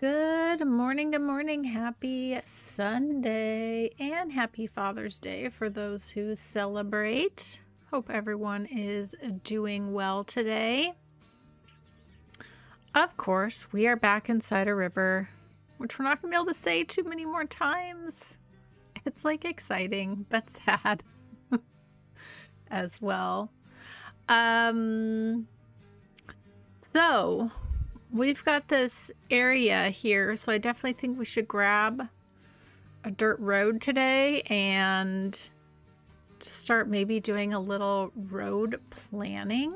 Good morning, happy Sunday, and happy Father's Day for those who celebrate. Hope everyone is doing well today. Of course, we are back in Cider River, which we're not going to be able to say too many more times. It's like exciting, but sad as well. So we've got this area here, so I definitely think we should grab a dirt road today and just start maybe doing a little road planning.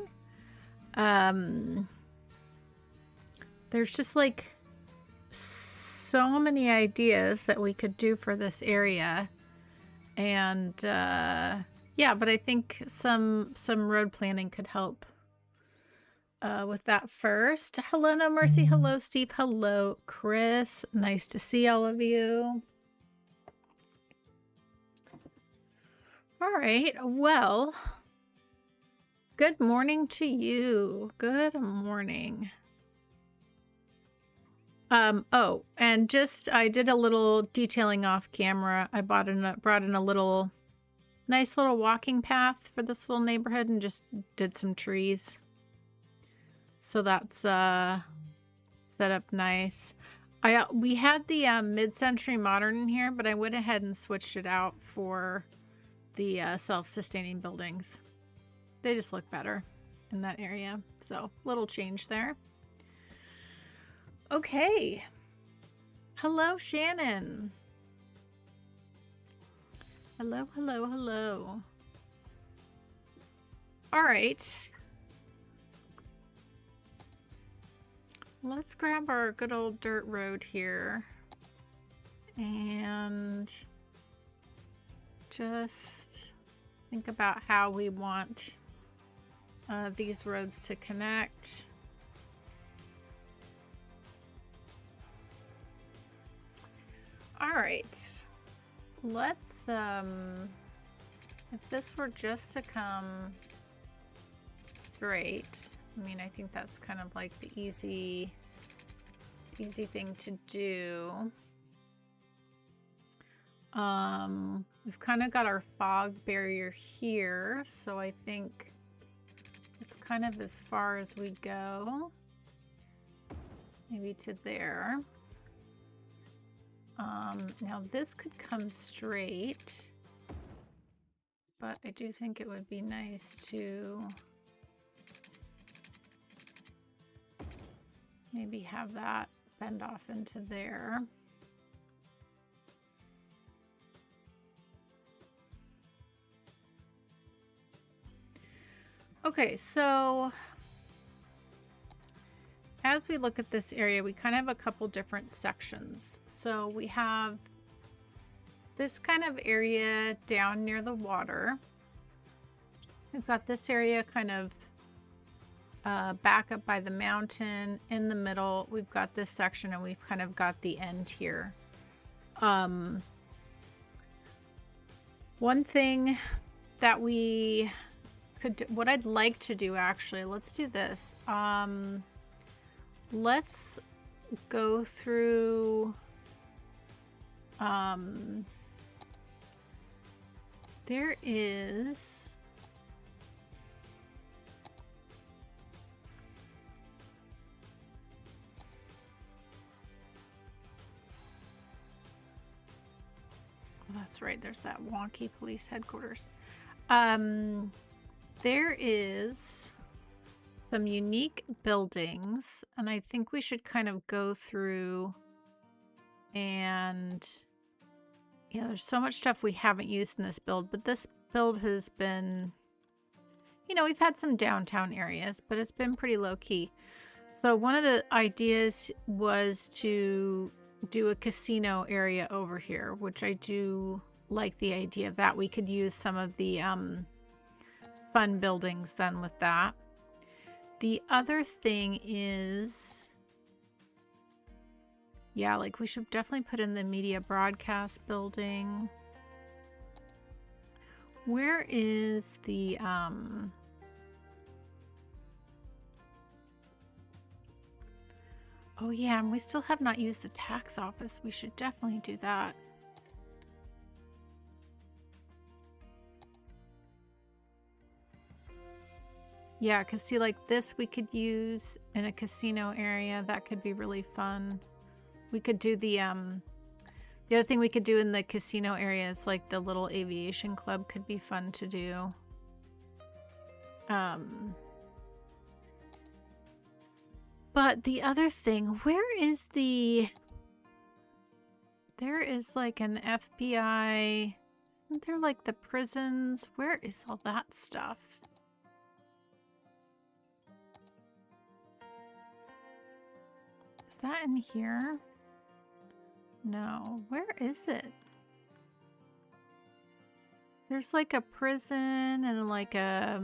There's just like so many ideas that we could do for this area, and yeah, but I think some road planning could help with that first. Hello, No Mercy. Hello, Steve. Hello, Chris. Nice to see all of you. All right. Well, good morning to you. Good morning. Oh, and just I did a little detailing off camera. I brought in a nice little walking path for this little neighborhood and just did some trees. So that's set up nice. We had the mid-century modern in here, but I went ahead and switched it out for the self-sustaining buildings. They just look better in that area. So little change there. Okay. Hello, Shannon. Hello, hello, hello. All right. Let's grab our good old dirt road here and just think about how we want these roads to connect. All right, let's, if this were just to come straight, I mean, I think that's kind of like the easy thing to do. We've kind of got our fog barrier here, so I think it's kind of as far as we go. Maybe to there. Now this could come straight, but I do think it would be nice to maybe have that bend off into there. Okay, so as we look at this area, we kind of have a couple different sections. So we have this kind of area down near the water. We've got this area kind of back up by the mountain. In the middle, we've got this section, and we've kind of got the end here. One thing that we could do, what I'd like to do actually, let's do this. Let's go through, there is, oh, that's right, there's that wonky police headquarters. There is some unique buildings, and I think we should kind of go through and, you know, there's so much stuff we haven't used in this build, but this build has been, you know, we've had some downtown areas, but it's been pretty low key. So one of the ideas was to do a casino area over here, which I do like the idea of that. We could use some of the fun buildings then with that. The other thing is, yeah, like we should definitely put in the media broadcast building. Where is the Oh yeah, and we still have not used the tax office. We should definitely do that. Yeah, because see, like this we could use in a casino area. That could be really fun. We could do the other thing we could do in the casino area is like the little aviation club could be fun to do. But the other thing, where is the... There is like an FBI... Isn't there like the prisons? Where is all that stuff? Is that in here? No. Where is it? There's like a prison and like a...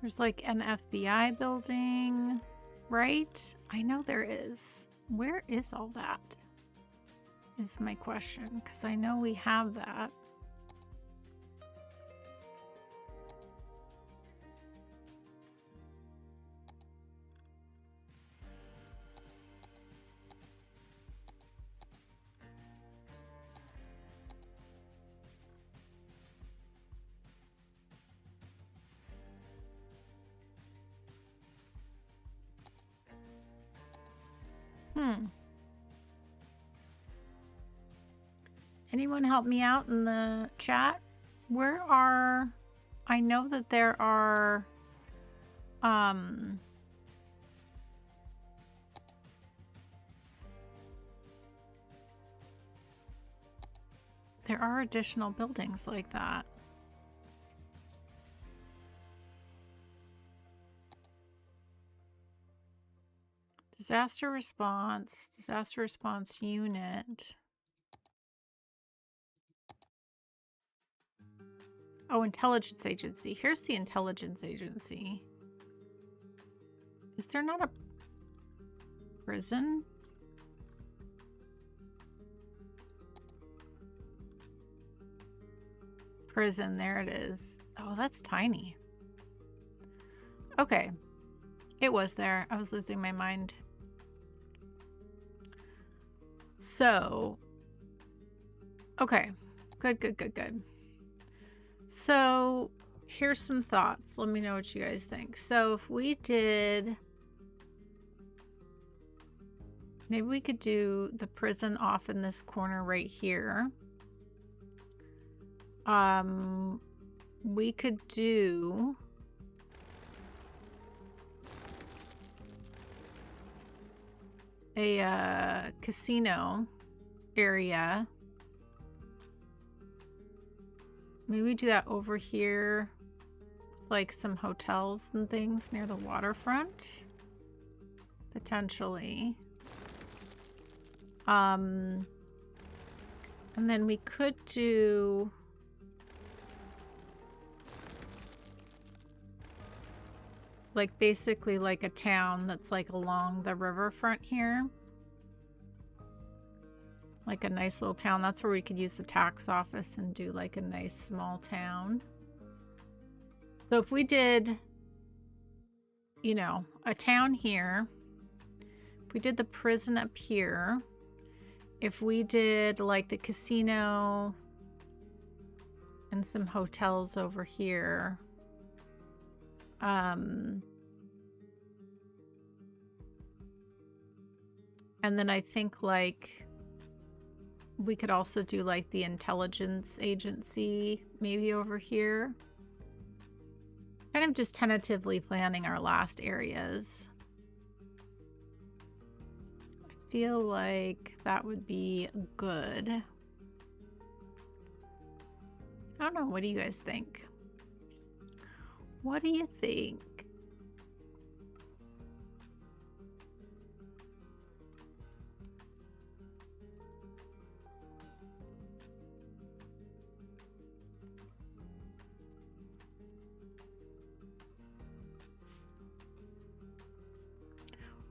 There's like an FBI building, right? I know there is. Where is all that? Is my question, because I know we have that. Anyone help me out in the chat? Where are... I know that there are... There are additional buildings like that. Disaster response unit. Oh, intelligence agency. Here's the intelligence agency. Is there not a prison? Prison, there it is. Oh, that's tiny. Okay. It was there. I was losing my mind. So, okay. Good. So, here's some thoughts. Let me know what you guys think. So, if we did... Maybe we could do the prison off in this corner right here. We could do... a casino area. Maybe we do that over here, like some hotels and things near the waterfront, potentially. And then we could do like basically like a town that's like along the riverfront here. Like a nice little town. That's where we could use the tax office and do like a nice small town. So if we did, you know, a town here, if we did the prison up here, if we did like the casino and some hotels over here, and then I think like we could also do like the intelligence agency maybe over here. Kind of just tentatively planning our last areas. I feel like that would be good. I don't know. What do you guys think? What do you think?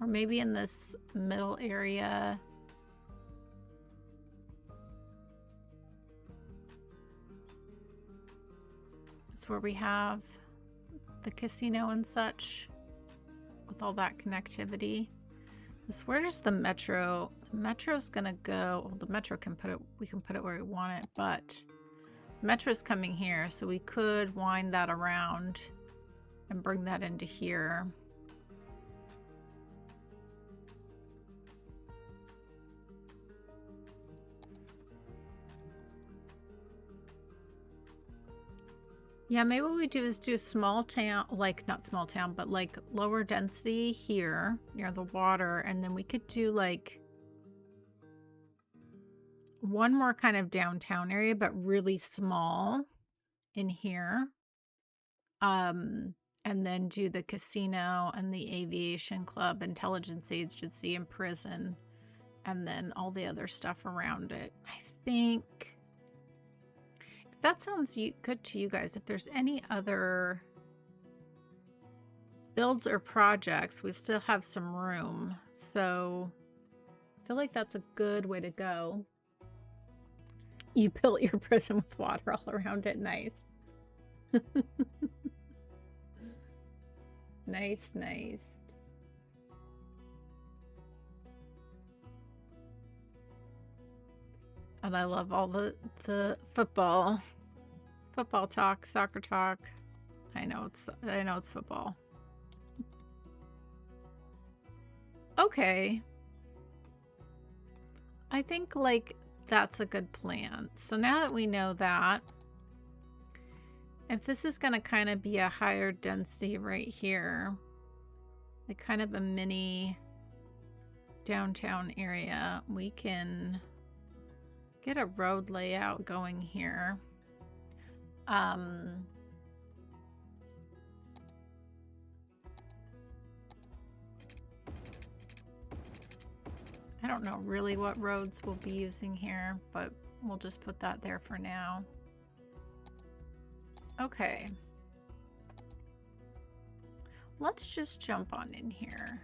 Or maybe in this middle area. where we have the casino and such with all that connectivity. Where does the metro? The metro's gonna go. Well, the metro can put it. We can put it where we want it, but the metro's coming here, so we could wind that around and bring that into here. Yeah, maybe what we do is do small town, like not small town, but like lower density here near the water. And then we could do like one more kind of downtown area, but really small in here. And then do the casino and the aviation club, intelligence agency, and prison, and then all the other stuff around it. I think if that sounds good to you guys, if there's any other builds or projects, we still have some room. So I feel like that's a good way to go. You built your prison with water all around it. Nice. Nice, nice. And I love all the football talk, soccer talk. I know it's football. Okay. I think like that's a good plan. So now that we know that, if this is going to kind of be a higher density right here, like kind of a mini downtown area, we can get a road layout going here. I don't know really what roads we'll be using here, but we'll just put that there for now. Okay. Let's just jump on in here.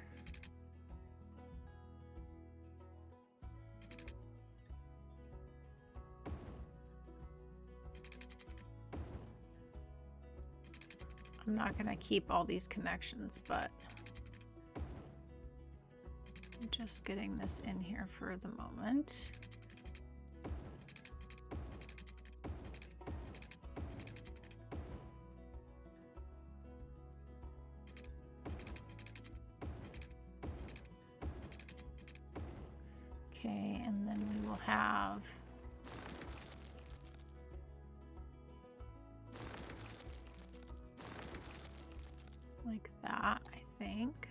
I'm not going to keep all these connections, but I'm just getting this in here for the moment. Okay, and then we will have like that, I think.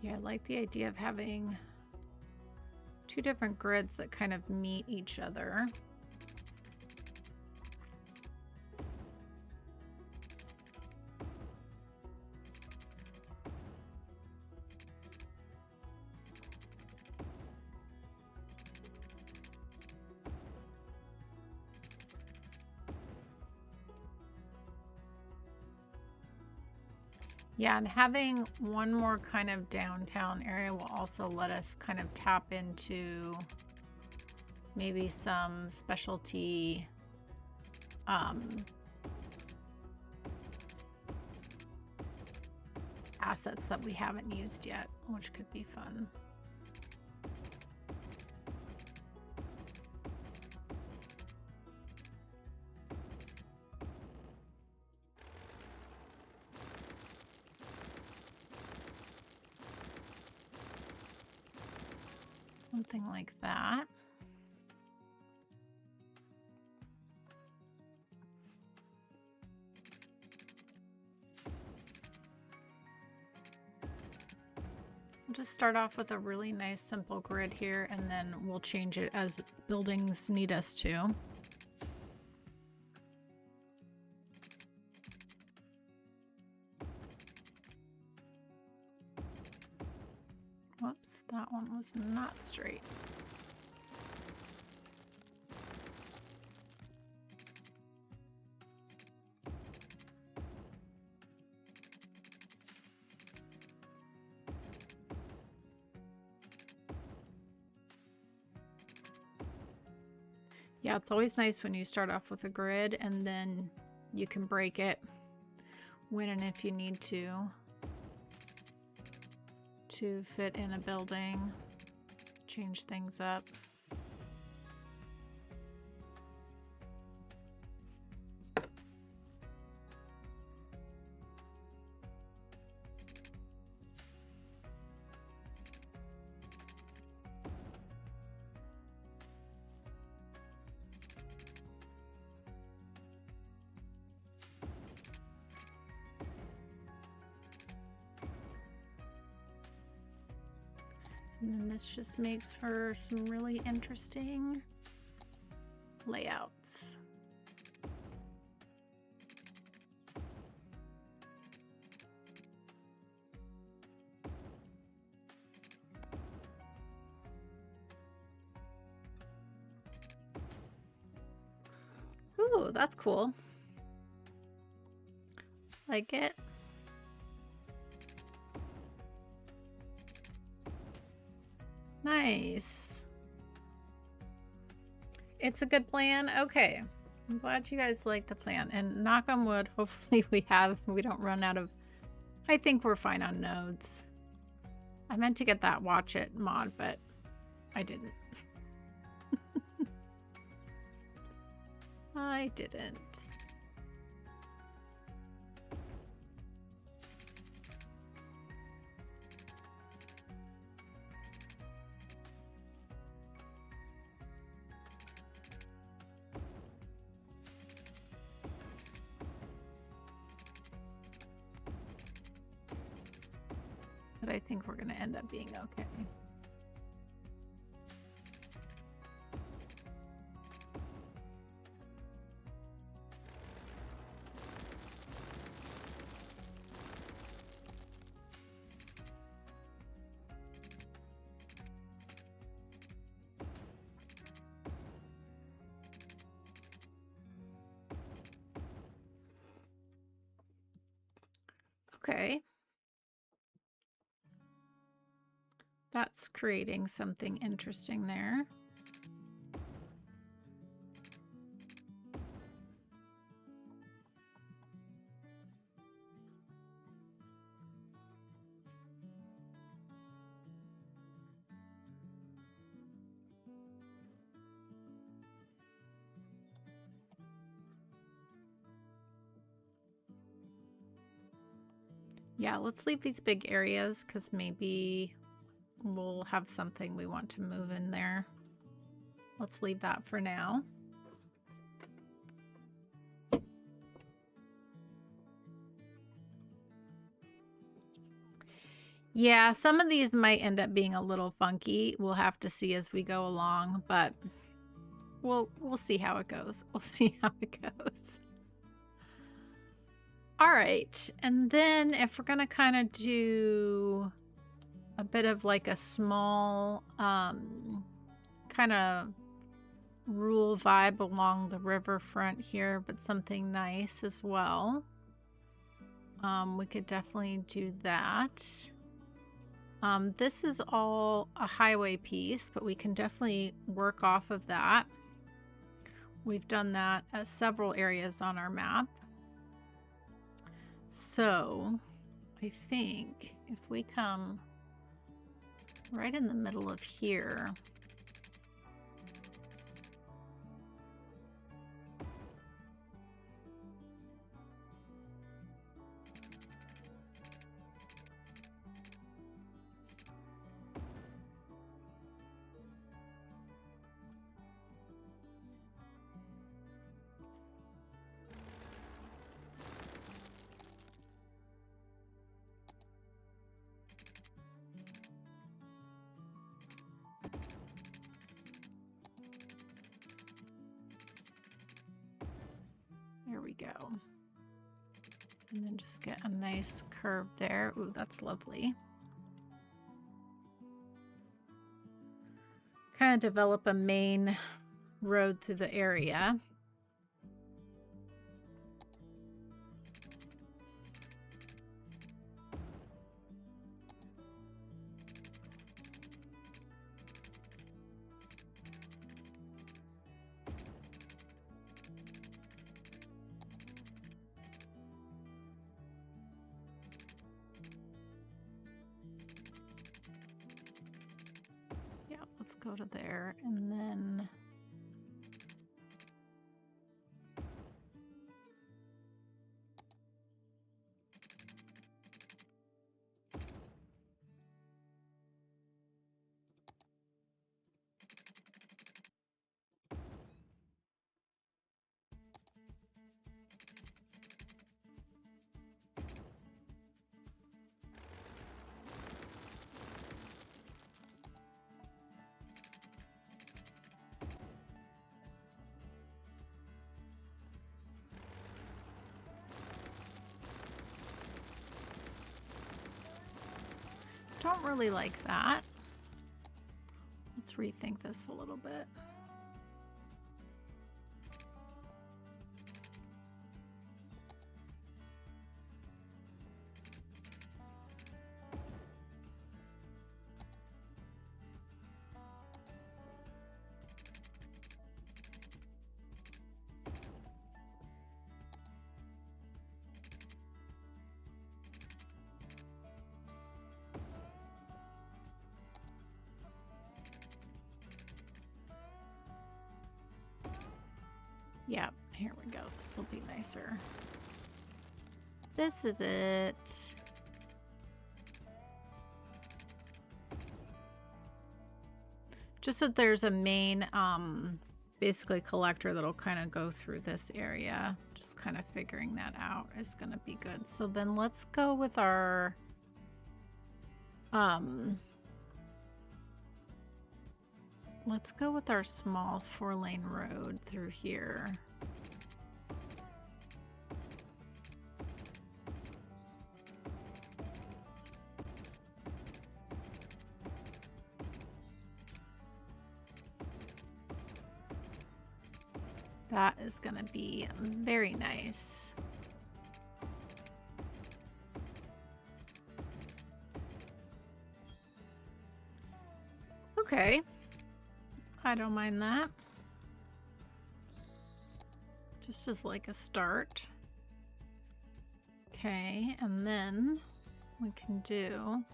Yeah, I like the idea of having two different grids that kind of meet each other. Yeah, and having one more kind of downtown area will also let us kind of tap into maybe some specialty assets that we haven't used yet, which could be fun. Something like that. We'll just start off with a really nice simple grid here, and then we'll change it as buildings need us to. Whoops, that one was not straight. Yeah, it's always nice when you start off with a grid and then you can break it when and if you need to fit in a building, change things up. And then this just makes for some really interesting layouts. Ooh, that's cool. Like it. Nice. It's a good plan. Okay. I'm glad you guys like the plan. And knock on wood, hopefully we don't run out of... I think we're fine on nodes. I meant to get that watch it mod, but I didn't. I didn't. But I think we're going to end up being okay. Okay. That's creating something interesting there. Yeah, let's leave these big areas because maybe we'll have something we want to move in there. Let's leave that for now. Yeah, some of these might end up being a little funky. We'll have to see as we go along, but we'll see how it goes. We'll see how it goes. All right, and then if we're gonna kind of do a bit of like a small kind of rural vibe along the riverfront here, but something nice as well, we could definitely do that. This is all a highway piece, but we can definitely work off of that. We've done that at several areas on our map. So I think if we come right in the middle of here, there we go. And then just get a nice curve there. Ooh, that's lovely. Kind of develop a main road through the area. let's go to there and then don't really like that. Let's rethink this a little bit. Yeah, here we go. This will be nicer. This is it. Just that there's a main, basically collector that'll kind of go through this area. Just kind of figuring that out is going to be good. So then let's go with our, let's go with our small 4-lane road through here. That is going to be very nice. Okay. I don't mind that. Just as like a start. Okay, and then we can do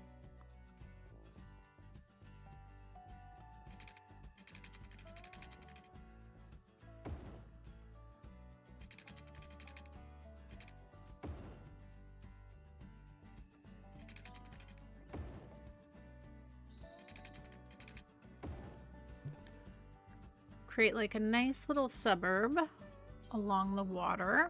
create like a nice little suburb along the water.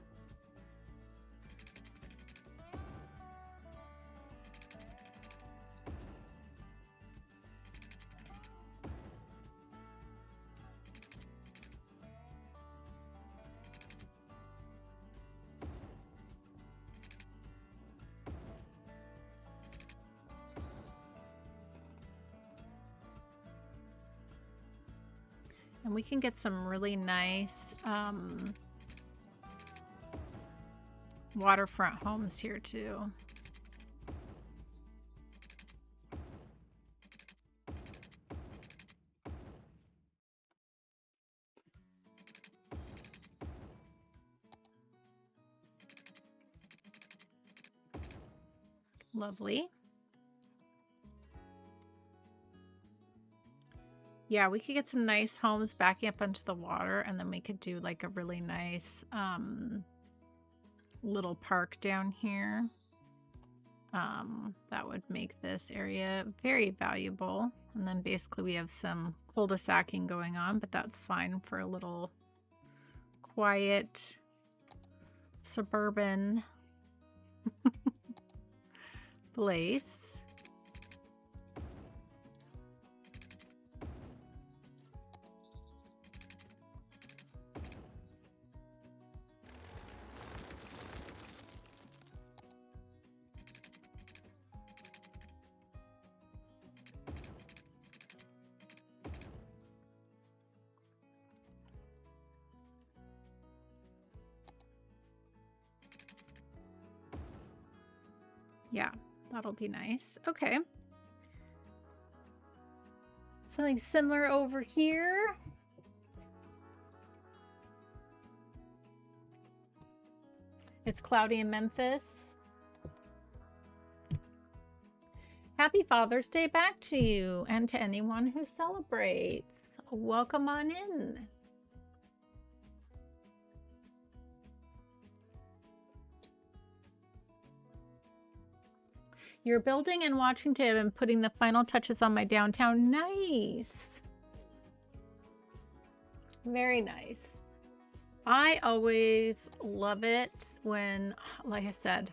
And we can get some really nice waterfront homes here too. Lovely. Yeah, we could get some nice homes backing up onto the water, and then we could do like a really nice little park down here. That would make this area very valuable. And then basically we have some cul-de-sacing going on, but that's fine for a little quiet suburban place. Yeah, that'll be nice. Okay. Something similar over here. It's cloudy in Memphis. Happy Father's Day back to you and to anyone who celebrates. Welcome on in. You're building in Washington and putting the final touches on my downtown. Nice. Very nice. I always love it when, like I said,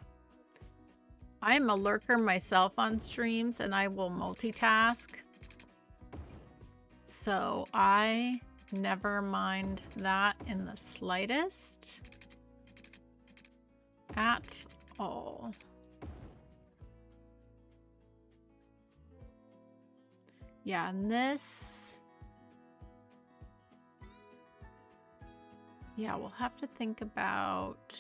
I'm a lurker myself on streams and I will multitask. So I never mind that in the slightest at all. Yeah, and this, yeah, we'll have to think about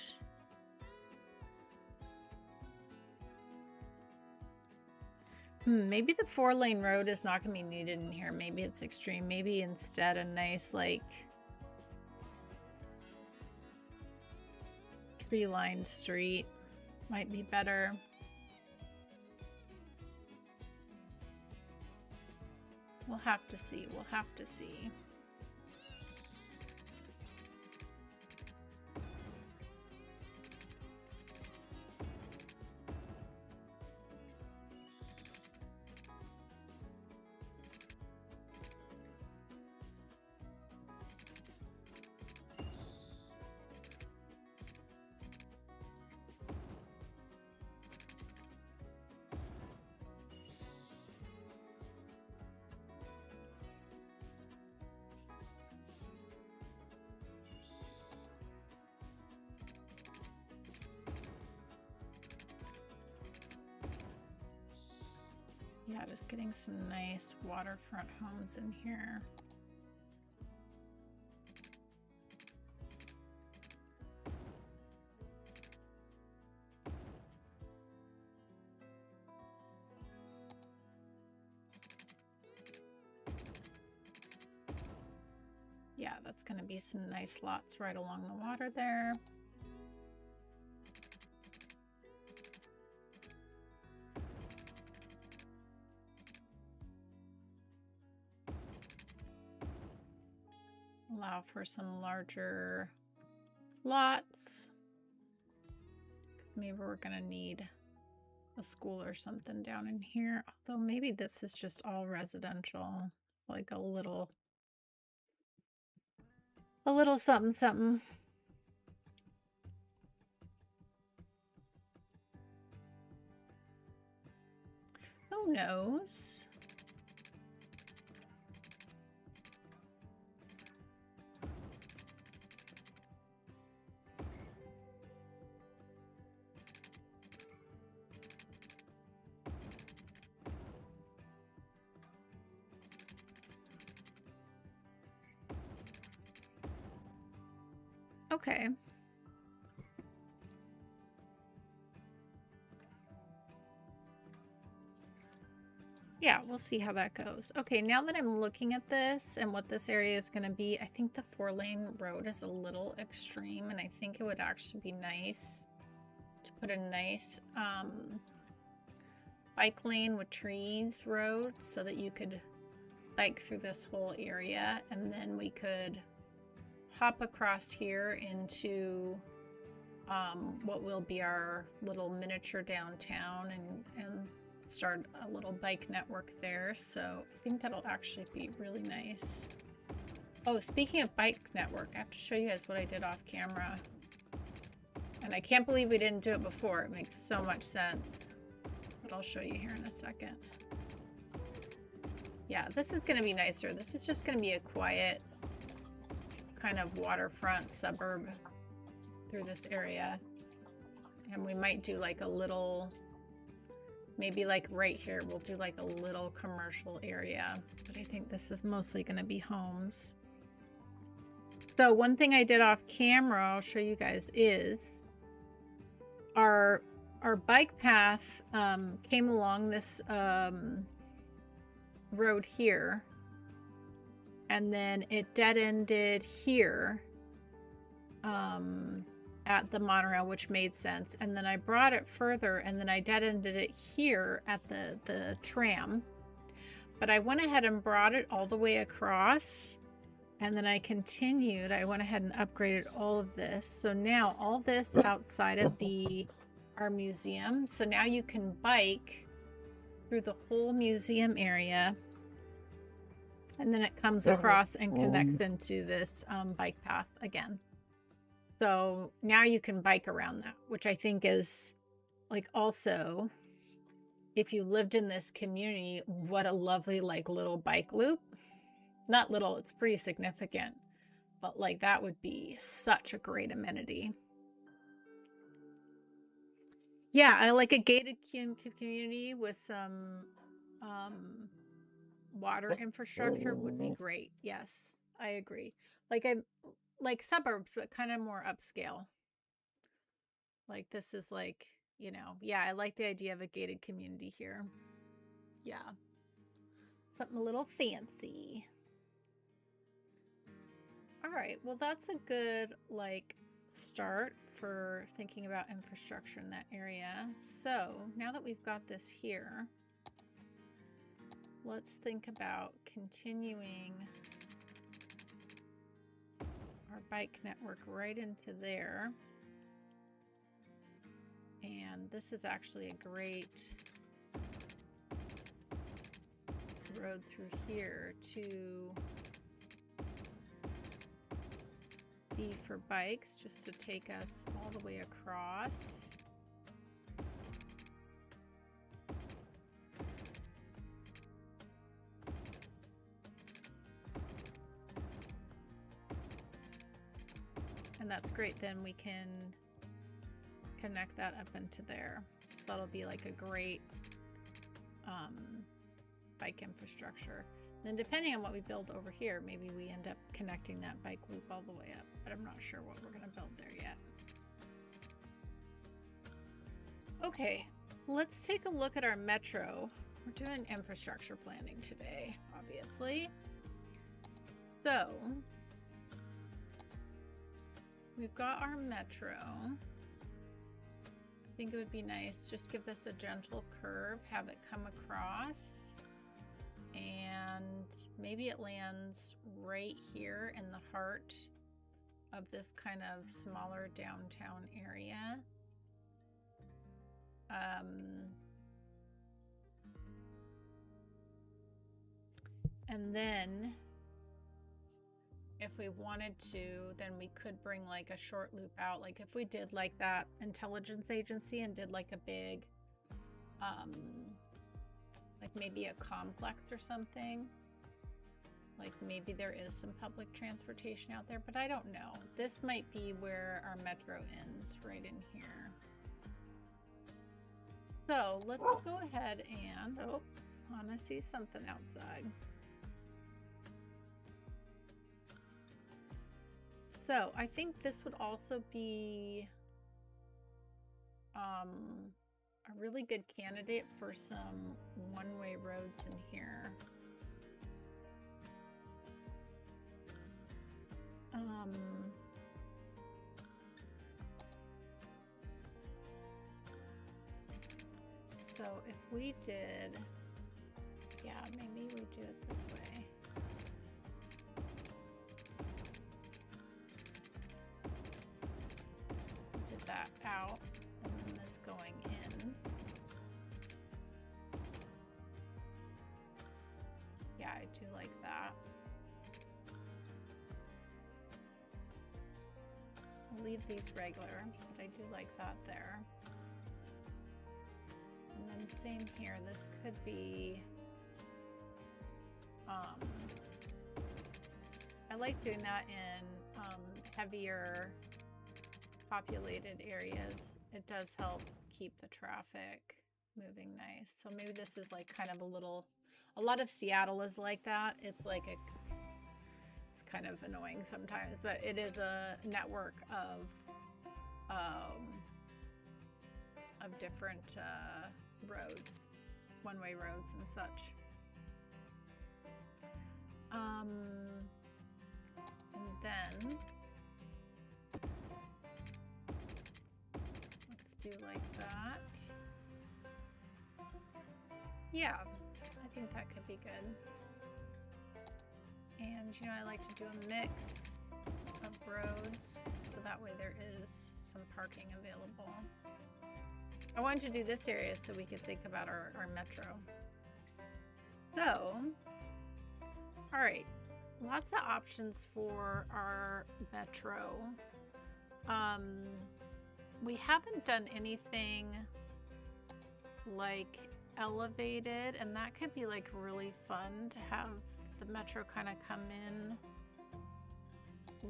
maybe the 4-lane road is not going to be needed in here. Maybe it's extreme. Maybe instead a nice, like, tree-lined street might be better. We'll have to see. We'll have to see. Yeah, just getting some nice waterfront homes in here. Yeah, that's going to be some nice lots right along the water there. Allow for some larger lots, because maybe we're going to need a school or something down in here. Although maybe this is just all residential. It's like a little something something. Who knows? Okay. Yeah, we'll see how that goes. Okay, now that I'm looking at this and what this area is going to be, I think the 4-lane road is a little extreme, and I think it would actually be nice to put a nice bike lane with trees road so that you could bike through this whole area, and then we could hop across here into what will be our little miniature downtown and start a little bike network there. So I think that'll actually be really nice. Oh, speaking of bike network, I have to show you guys what I did off camera. And I can't believe we didn't do it before. It makes so much sense. But I'll show you here in a second. Yeah, this is going to be nicer. This is just going to be a quiet kind of waterfront suburb through this area. And we might do like a little, maybe like right here, we'll do like a little commercial area. But I think this is mostly going to be homes. So one thing I did off camera, I'll show you guys, is our bike path came along this road here, and then it dead-ended here. at the monorail, which made sense. And then I brought it further, and then I dead-ended it here at the tram. But I went ahead and brought it all the way across, and then I continued. I went ahead and upgraded all of this. So now all this outside of our museum. So now you can bike through the whole museum area, and then it comes across and connects into this bike path again. So now you can bike around that, which I think is like, also, if you lived in this community, what a lovely like little bike loop. Not little, it's pretty significant, but like that would be such a great amenity. Yeah, I like a gated community with some water infrastructure would be great. Yes, I agree. Like suburbs, but kind of more upscale. Like this is like, you know, yeah, I like the idea of a gated community here. Yeah. Something a little fancy. All right, well, that's a good like start for thinking about infrastructure in that area. So now that we've got this here, let's think about continuing our bike network right into there. And this is actually a great road through here to be for bikes, just to take us all the way across. And that's great. Then we can connect that up into there. So that'll be like a great bike infrastructure. Then depending on what we build over here, maybe we end up connecting that bike loop all the way up, but I'm not sure what we're gonna build there yet. Okay, let's take a look at our metro. We're doing infrastructure planning today, obviously. So we've got our metro. I think it would be nice, just give this a gentle curve, have it come across, and maybe it lands right here in the heart of this kind of smaller downtown area. And then if we wanted to, then we could bring like a short loop out. Like if we did like that intelligence agency and did like a big, like maybe a complex or something. Like maybe there is some public transportation out there, but I don't know. This might be where our metro ends, right in here. So let's go ahead and, oh, Anna sees something outside. So I think this would also be a really good candidate for some one-way roads in here. So if we did, yeah, maybe we do it this way. Did that out, and then this going in. Yeah, I do like that. I'll leave these regular, but I do like that there. And then same here, this could be, I like doing that in heavier populated areas. It does help keep the traffic moving nice. So maybe this is like kind of a lot of Seattle is like that. It's like it's kind of annoying sometimes, but it is a network of different roads, one-way roads and such. And then do like that. Yeah, I think that could be good. And you know, I like to do a mix of roads, so that way there is some parking available. I wanted to do this area so we could think about our metro. So, all right, lots of options for our metro. We haven't done anything like elevated, and that could be like really fun to have the metro kind of come in,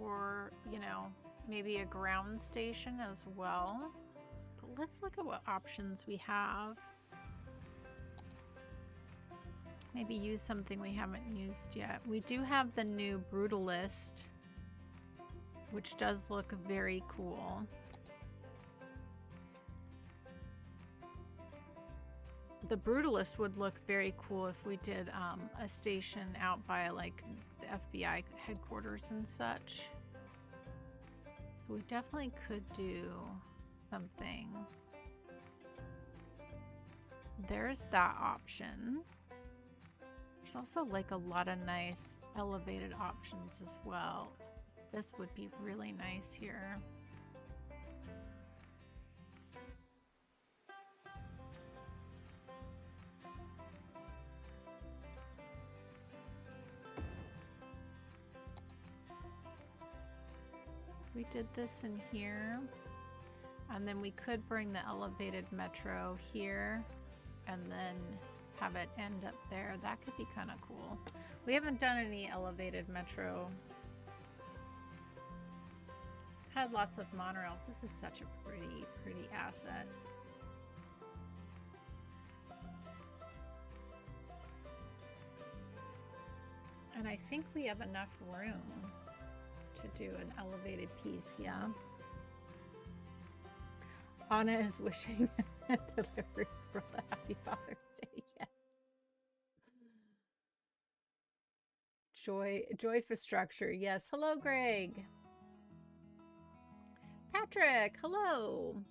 or you know, maybe a ground station as well. But let's look at what options we have. Maybe use something we haven't used yet. We do have the new Brutalist, which does look very cool. The Brutalist would look very cool if we did a station out by like the FBI headquarters and such. So we definitely could do something. There's that option. There's also like a lot of nice elevated options as well. This would be really nice here. We did this in here, and then we could bring the elevated metro here and then have it end up there. That could be kind of cool. We haven't done any elevated metro. Had lots of monorails. This is such a pretty asset. And I think we have enough room to do an elevated piece, yeah. Anna is wishing delivery for a happy Father's Day. Yeah. Joy for structure. Yes. Hello, Greg. Patrick, hello.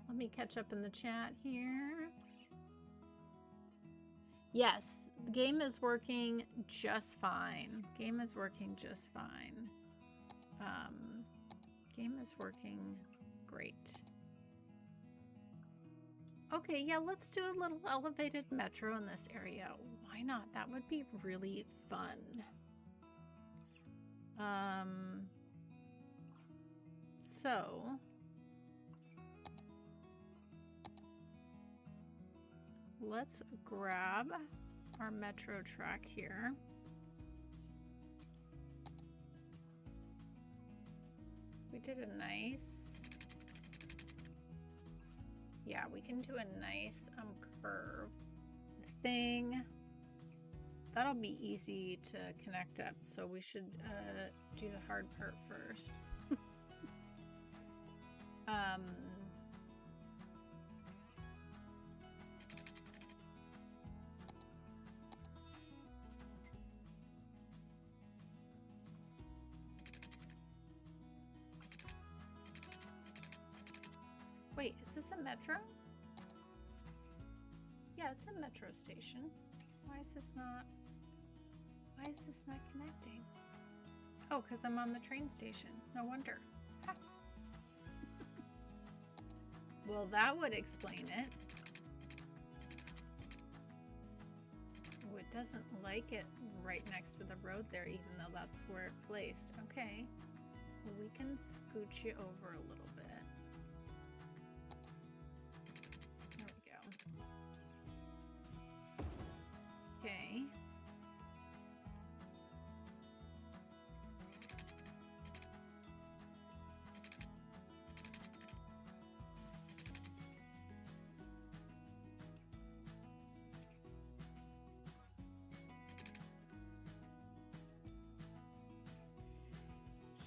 Let me catch up in the chat here. Yes, the game is working just fine. Game is working just fine. Game is working great. Okay, yeah, let's do a little elevated metro in this area. Why not? That would be really fun. So let's grab our metro track here. We did a nice, yeah, we can do a nice curve thing. That'll be easy to connect up, so we should do the hard part first. Wait, is this a metro? Yeah, it's a metro station. Why is this not connecting? Oh, because I'm on the train station. No wonder. Ha. Well, that would explain it. Oh, it doesn't like it right next to the road there, even though that's where it placed. Okay. Well, we can scooch you over a little bit. There we go. Okay.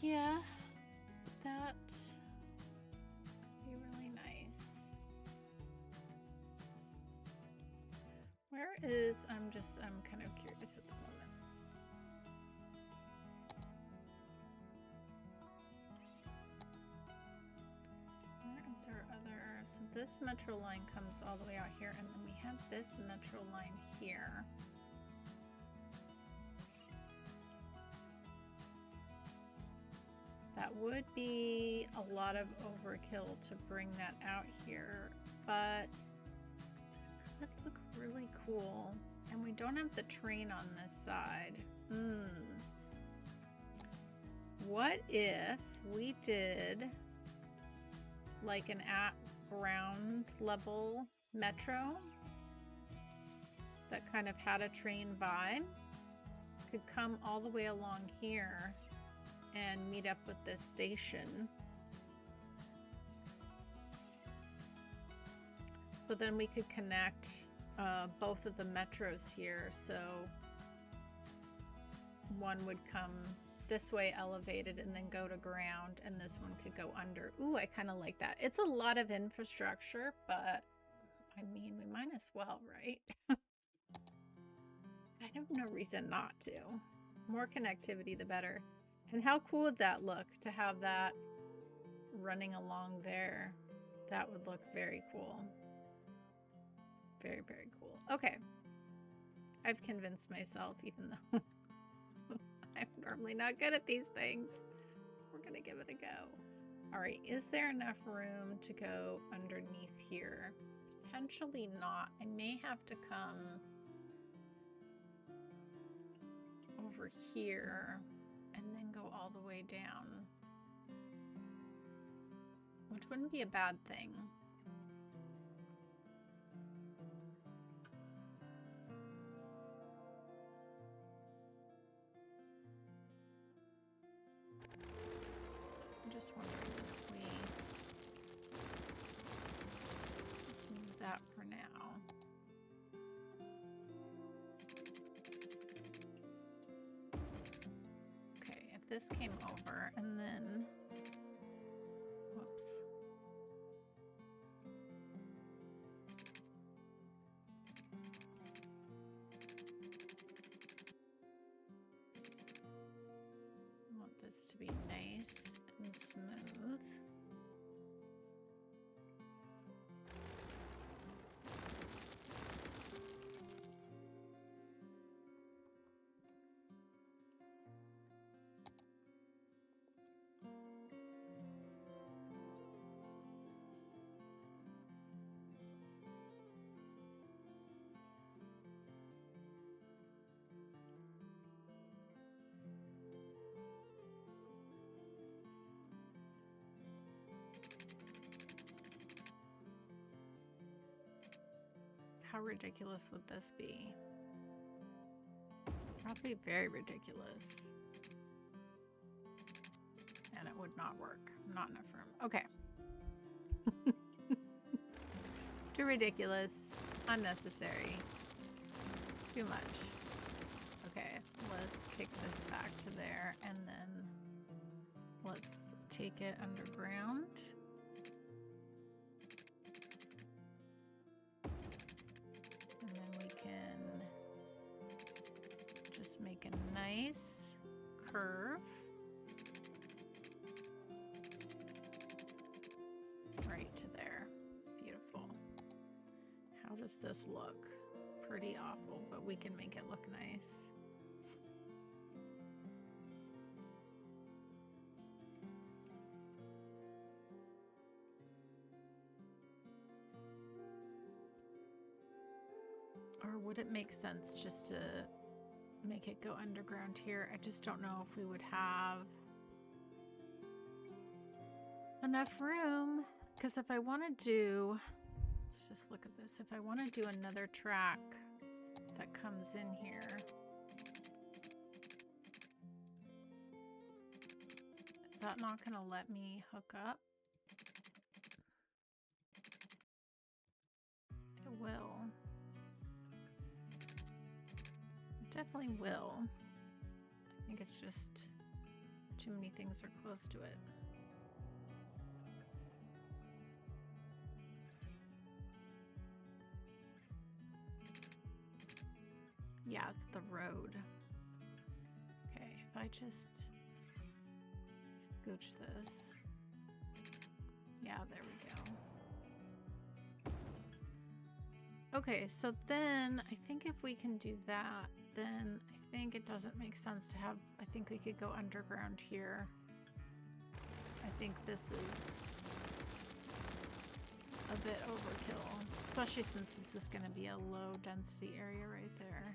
Yeah, that would be really nice. Where is, I'm kind of curious at the moment. this metro line comes all the way out here, and then we have this metro line here. That would be a lot of overkill to bring that out here, but it would look really cool. And we don't have the train on this side. What if we did like an at ground level metro that kind of had a train vibe? Could come all the way along here and meet up with this station. So then we could connect both of the metros here. So one would come this way elevated and then go to ground, and this one could go under. Ooh, I kind of like that. It's a lot of infrastructure, but I mean, we might as well, right? I have no reason not to. More connectivity, the better. And how cool would that look to have that running along there? That would look very cool. Very, very cool. Okay. I've convinced myself, even though I'm normally not good at these things. We're going to give it a go. All right. Is there enough room to go underneath here? Potentially not. I may have to come over here and then go all the way down, which wouldn't be a bad thing. I'm just wondering if we just move that for now. This came over and then, whoops. I want this to be nice and smooth. How ridiculous would this be? Probably very ridiculous. And it would not work. Not enough room. Okay. Too ridiculous. Unnecessary. Too much. Okay, let's kick this back to there and then let's take it underground. And then we can just make a nice curve right to there. Beautiful. How does this look? Pretty awful, but we can make it look nice. Or would it make sense just to make it go underground here? I just don't know if we would have enough room. Because if I want to do, let's just look at this. If I want to do another track that comes in here, is that not going to let me hook up? It will. It definitely will. I think it's just too many things are close to it. Yeah, it's the road. Okay, if I just scooch this. Yeah, there we go. Okay, so then I think if we can do that, then I think it doesn't make sense to have, I think we could go underground here. I think this is a bit overkill, especially since this is going to be a low density area right there.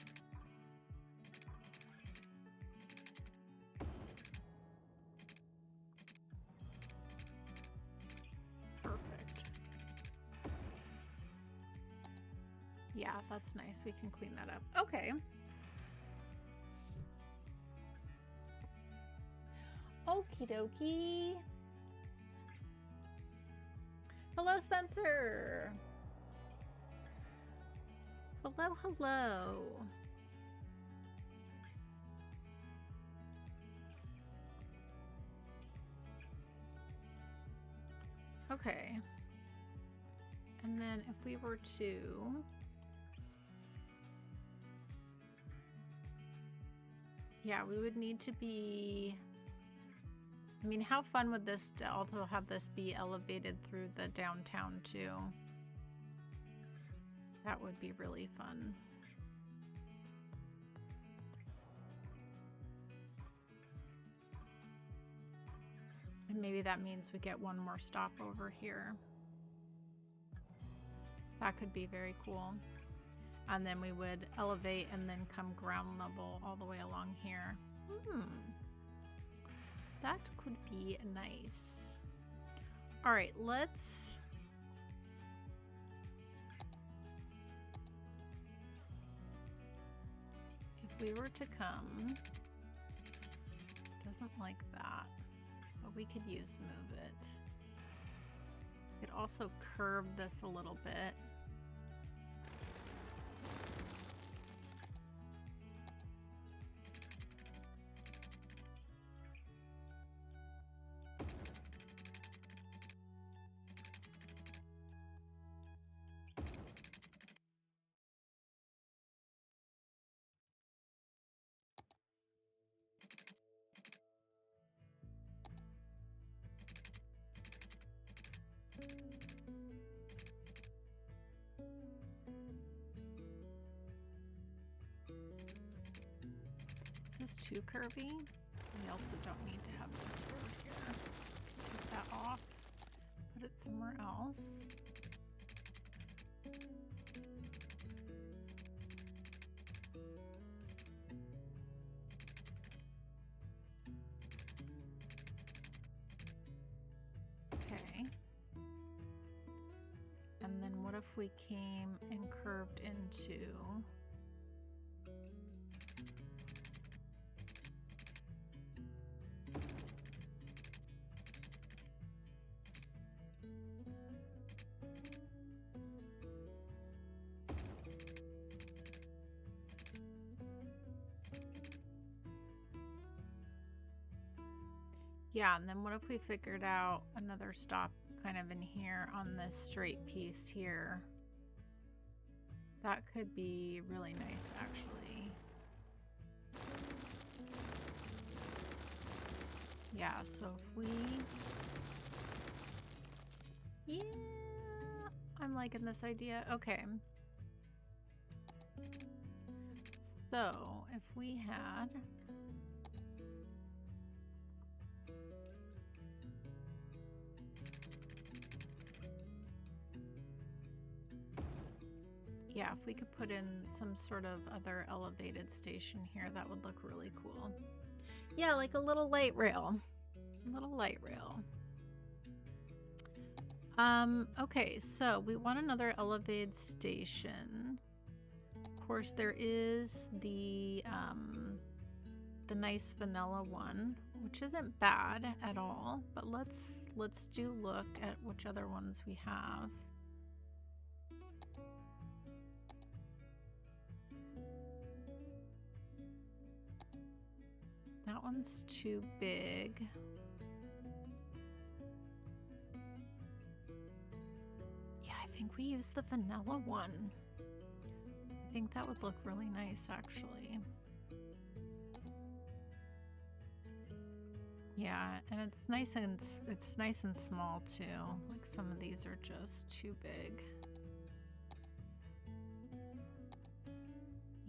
Perfect. Yeah, that's nice. We can clean that up. Okay. Okie dokie. Hello, Spencer. Hello, hello. Okay. And then if we were to... Yeah, we would need to be... I mean, how fun would this to also have this be elevated through the downtown too? That would be really fun. And maybe that means we get one more stop over here. That could be very cool. And then we would elevate and then come ground level all the way along here. That could be nice. All right, let's... If we were to come... Doesn't like that, but we could use move it. We could also curve this a little bit. Is this too curvy? We also don't need to have this road here. Take that off, put it somewhere else. Okay. And then what if we came and curved into... Yeah, and then what if we figured out another stop kind of in here on this straight piece here? That could be really nice, actually. Yeah, so if we... Yeah, I'm liking this idea. Okay. So, if we had... Yeah, if we could put in some sort of other elevated station here, that would look really cool. Yeah, like a little light rail. A little light rail. Okay, so we want another elevated station. Of course, there is the nice vanilla one, which isn't bad at all, but let's do look at which other ones we have. That one's too big. Yeah, I think we use the vanilla one. I think that would look really nice, actually. Yeah, and it's nice and small too. Like some of these are just too big.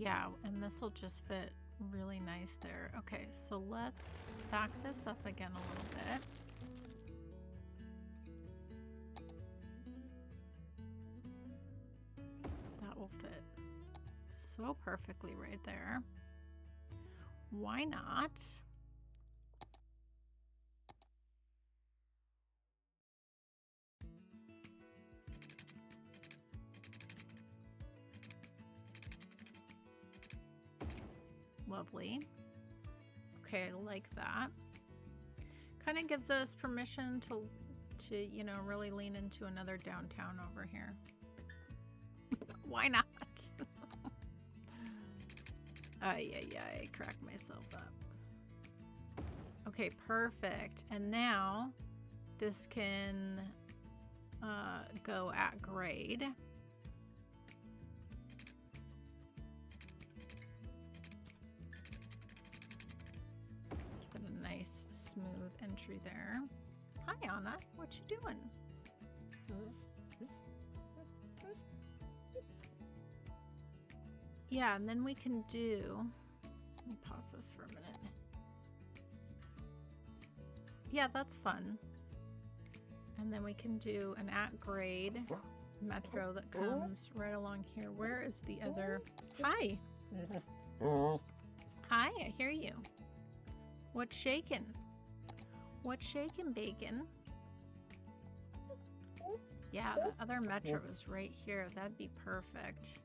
Yeah, and this will just fit really nice there. Okay, so let's back this up again a little bit. That will fit so perfectly right there. Why not? Lovely. Okay, I like that. Kind of gives us permission to you know, really lean into another downtown over here. Why not? I crack myself up. Okay, perfect. And now this can go at grade. Give it a nice smooth entry there. Hi, Anna. What you doing? Yeah, and then we can do... Let me pause this for a minute. Yeah, that's fun. And then we can do an at-grade metro that comes right along here. Where is the other... Hi! Hi, I hear you. What's shaking? What's shaking, bacon? Yeah, the other metro is right here. That'd be perfect.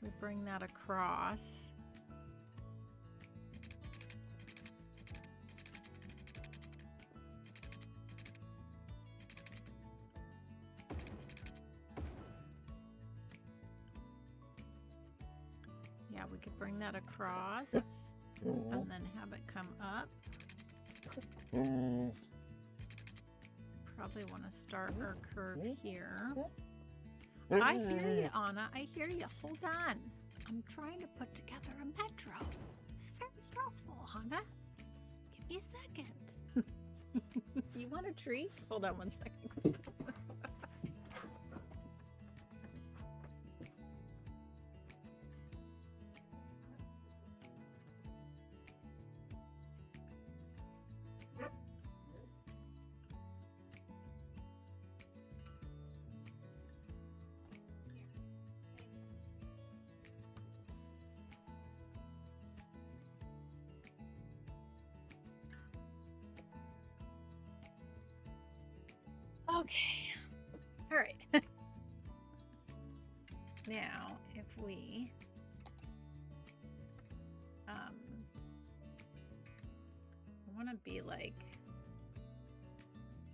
We bring that across. Yeah, we could bring that across and then have it come up. Probably want to start our curve here. I hear you, Anna. I hear you. Hold on. I'm trying to put together a metro. It's very stressful, Anna. Give me a second. You want a treat? Hold on one second. Okay. All right. Now, if we I want to be like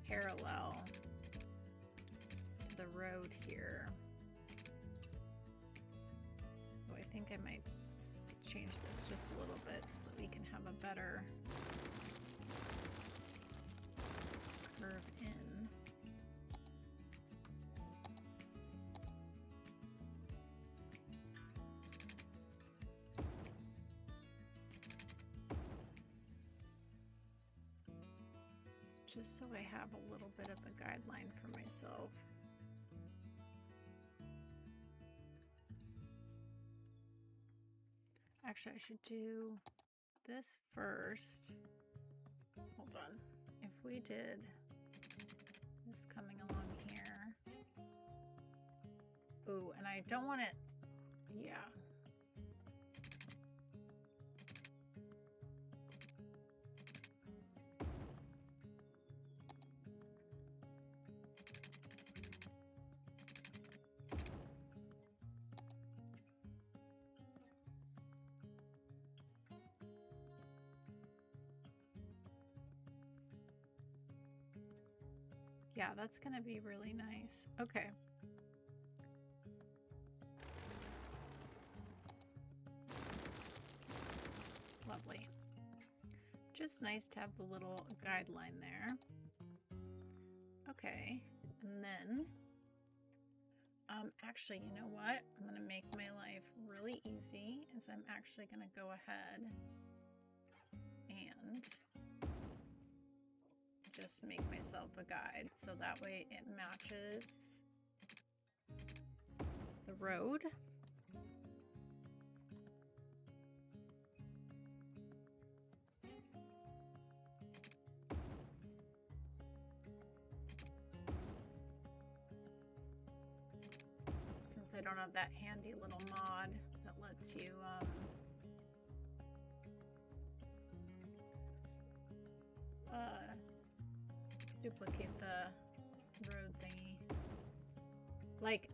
parallel to the road here. So I think I might change this just a little bit so that we can have a better curve in. Just so I have a little bit of a guideline for myself. Actually, I should do this first. Hold on. If we did this coming along here. Ooh, and I don't want it, yeah. Yeah, that's gonna be really nice. Okay. Lovely. Just nice to have the little guideline there. Okay, and then, actually, you know what? I'm gonna make my life really easy, is I'm actually gonna go ahead and just make myself a guide so that way it matches the road. I don't have that handy little mod that lets you duplicate the road thingy. Like,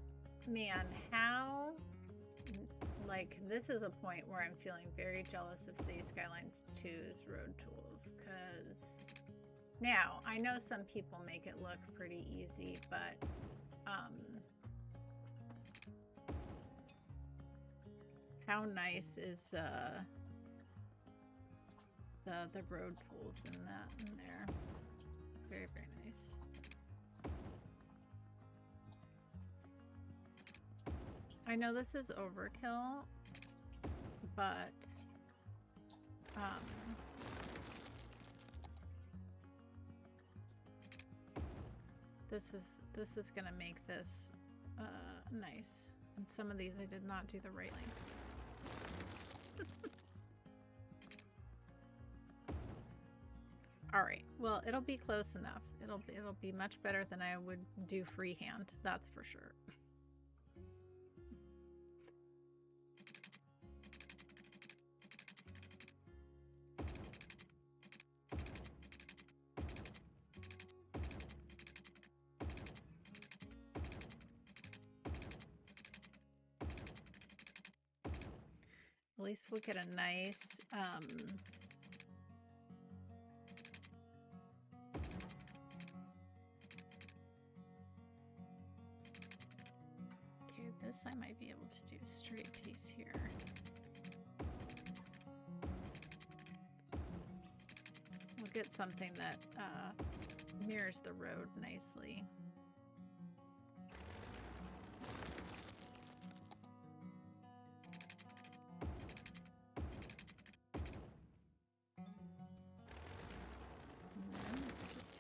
man, how, like, this is a point where I'm feeling very jealous of City Skylines 2's road tools, because now I know some people make it look pretty easy, but how nice is the road tools in there? Very, very nice. I know this is overkill, but this is gonna make this nice. And some of these I did not do the right length. All right, well, it'll be close enough. It'll be much better than I would do freehand, that's for sure. At least we'll get a nice okay, this I might be able to do a straight piece here. We'll get something that mirrors the road nicely.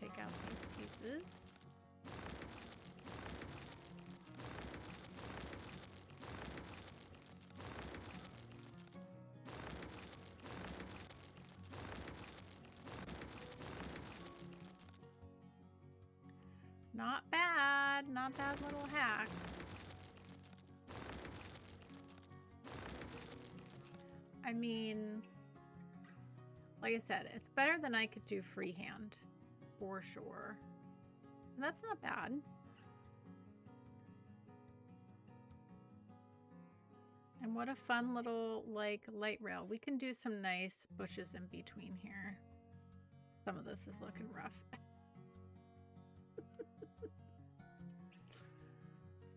Take out these pieces. Not bad, not bad little hack. I mean, like I said, it's better than I could do freehand. For sure. And that's not bad. And what a fun little, like, light rail. We can do some nice bushes in between here. Some of this is looking rough.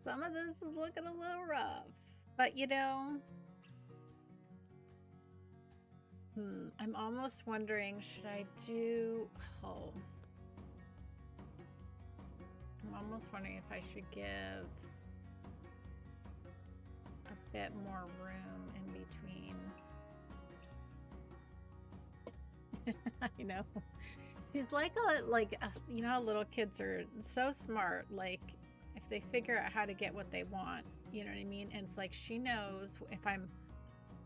Some of this is looking a little rough. But, you know, I'm almost wondering, should I do... Oh... I'm almost wondering if I should give a bit more room in between. I know. She's like you know, little kids are so smart. Like, if they figure out how to get what they want, you know what I mean? And it's like she knows if I'm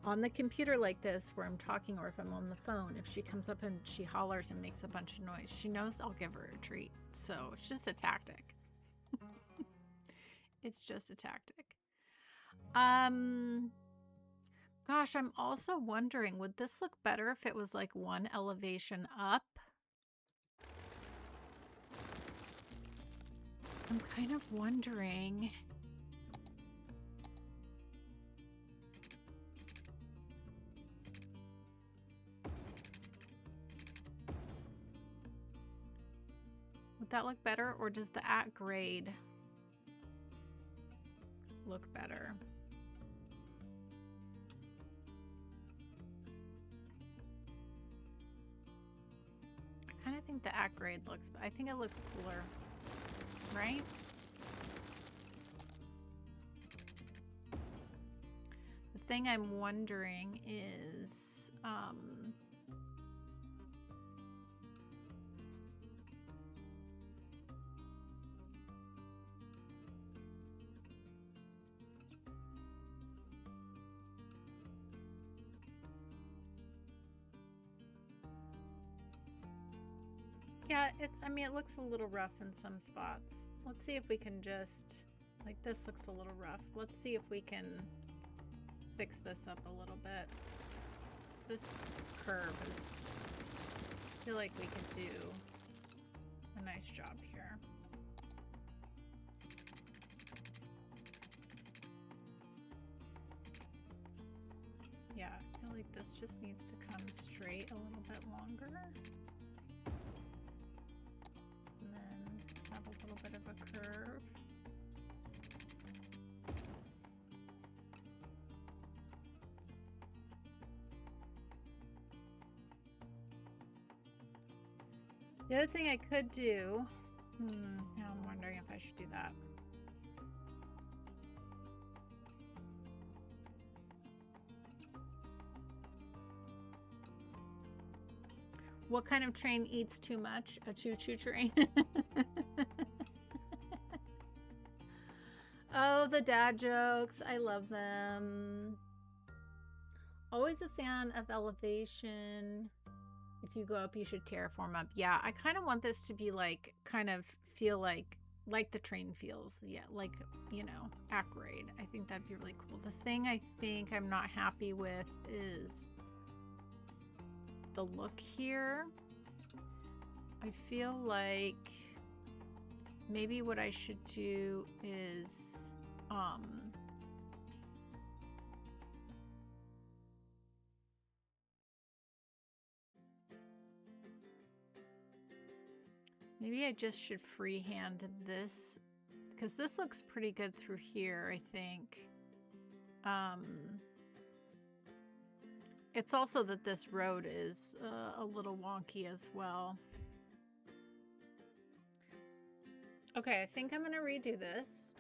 on the computer like this where I'm talking, or if I'm on the phone, if she comes up and she hollers and makes a bunch of noise, she knows I'll give her a treat. So it's just a tactic. It's just a tactic. Gosh, I'm also wondering, would this look better if it was like one elevation up? I'm kind of wondering. Would that look better, or does the at grade look better? I kind of think the at grade looks, I think it looks cooler, right? The thing I'm wondering is, yeah, I mean, it looks a little rough in some spots. Let's see if we can just Like this looks a little rough. Let's see if we can fix this up a little bit. This curve is, I feel like we could do a nice job here. Yeah, I feel like this just needs to come straight a little bit longer. And then have a little bit of a curve. The other thing I could do, now I'm wondering if I should do that. What kind of train eats too much? A choo-choo train? Oh, the dad jokes. I love them. Always a fan of elevation. If you go up, you should terraform up. Yeah, I kind of want this to be like, kind of feel like the train feels. Yeah, like, you know, Acroid. I think that'd be really cool. The thing I think I'm not happy with is the look here. I feel like maybe what I should do is maybe I just should freehand this, because this looks pretty good through here, I think. It's also that this road is a little wonky as well. Okay, I think I'm gonna redo this.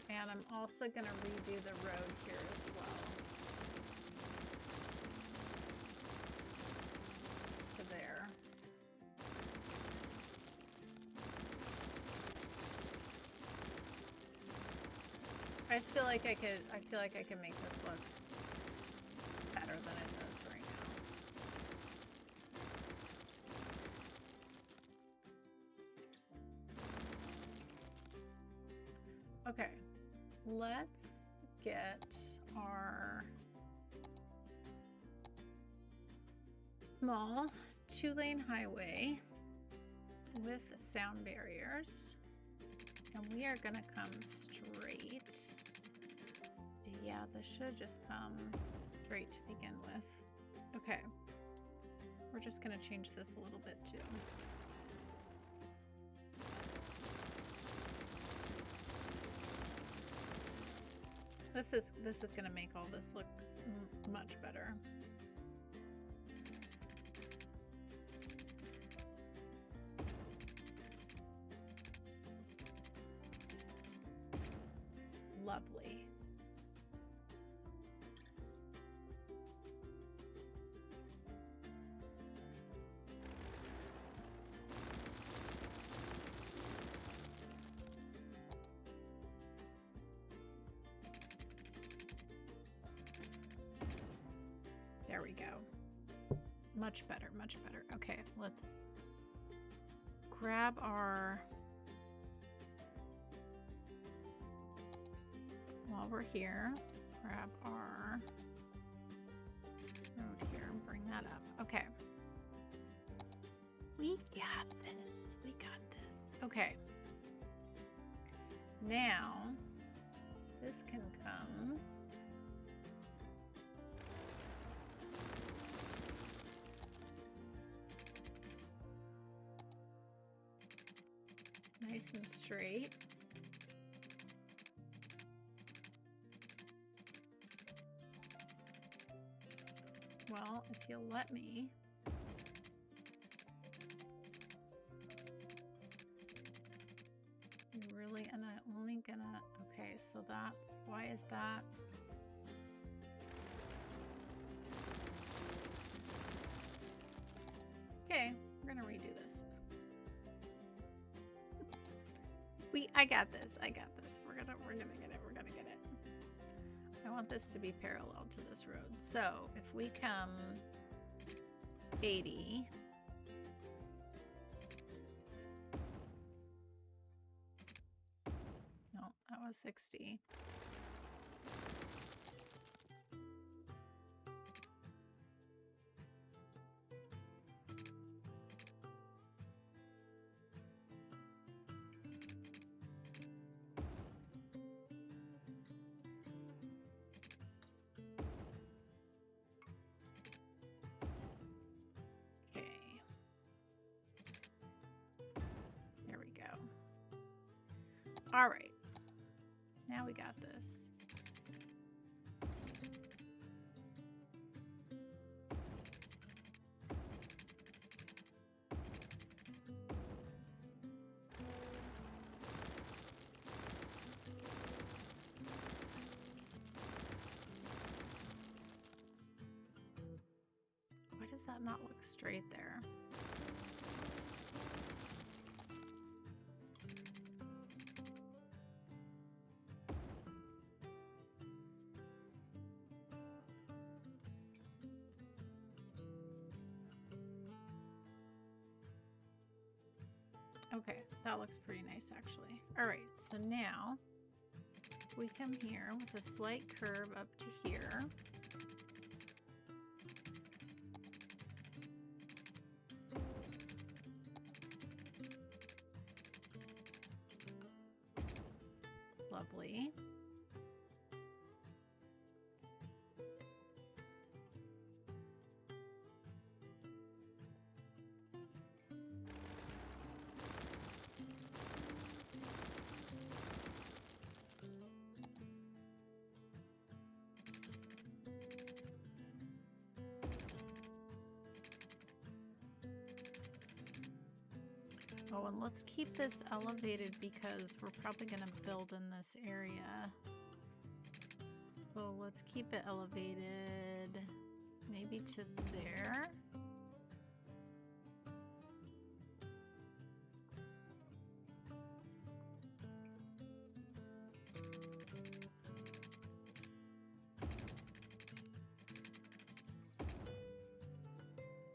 And I'm also gonna redo the road here as well. To there. I just feel like I could make this look better than it does right now. Okay, let's get our small 2-lane highway with sound barriers. And we are gonna come straight. Yeah, this should just come straight to begin with. Okay. We're just gonna change this a little bit too. This is gonna make all this look much better. Lovely. There we go. Much better, much better. Okay, let's grab our... While we're here, grab our road here and bring that up. Okay. We got this. We got this. Okay. Now, this can come. Nice and straight. Well, if you'll let me. You really, and I'm only gonna, okay, so that's, why is that? Okay, we're gonna redo this. I got this, I got this. We're gonna get it, we're gonna get it. I want this to be parallel to this road. So if we come 80, was 60. All right, now we got this. Why does that not look straight there? Okay, that looks pretty nice actually. All right, so now we come here with a slight curve up to here. Lovely. Oh, and let's keep this elevated because we're probably going to build in this area. So let's keep it elevated maybe to there.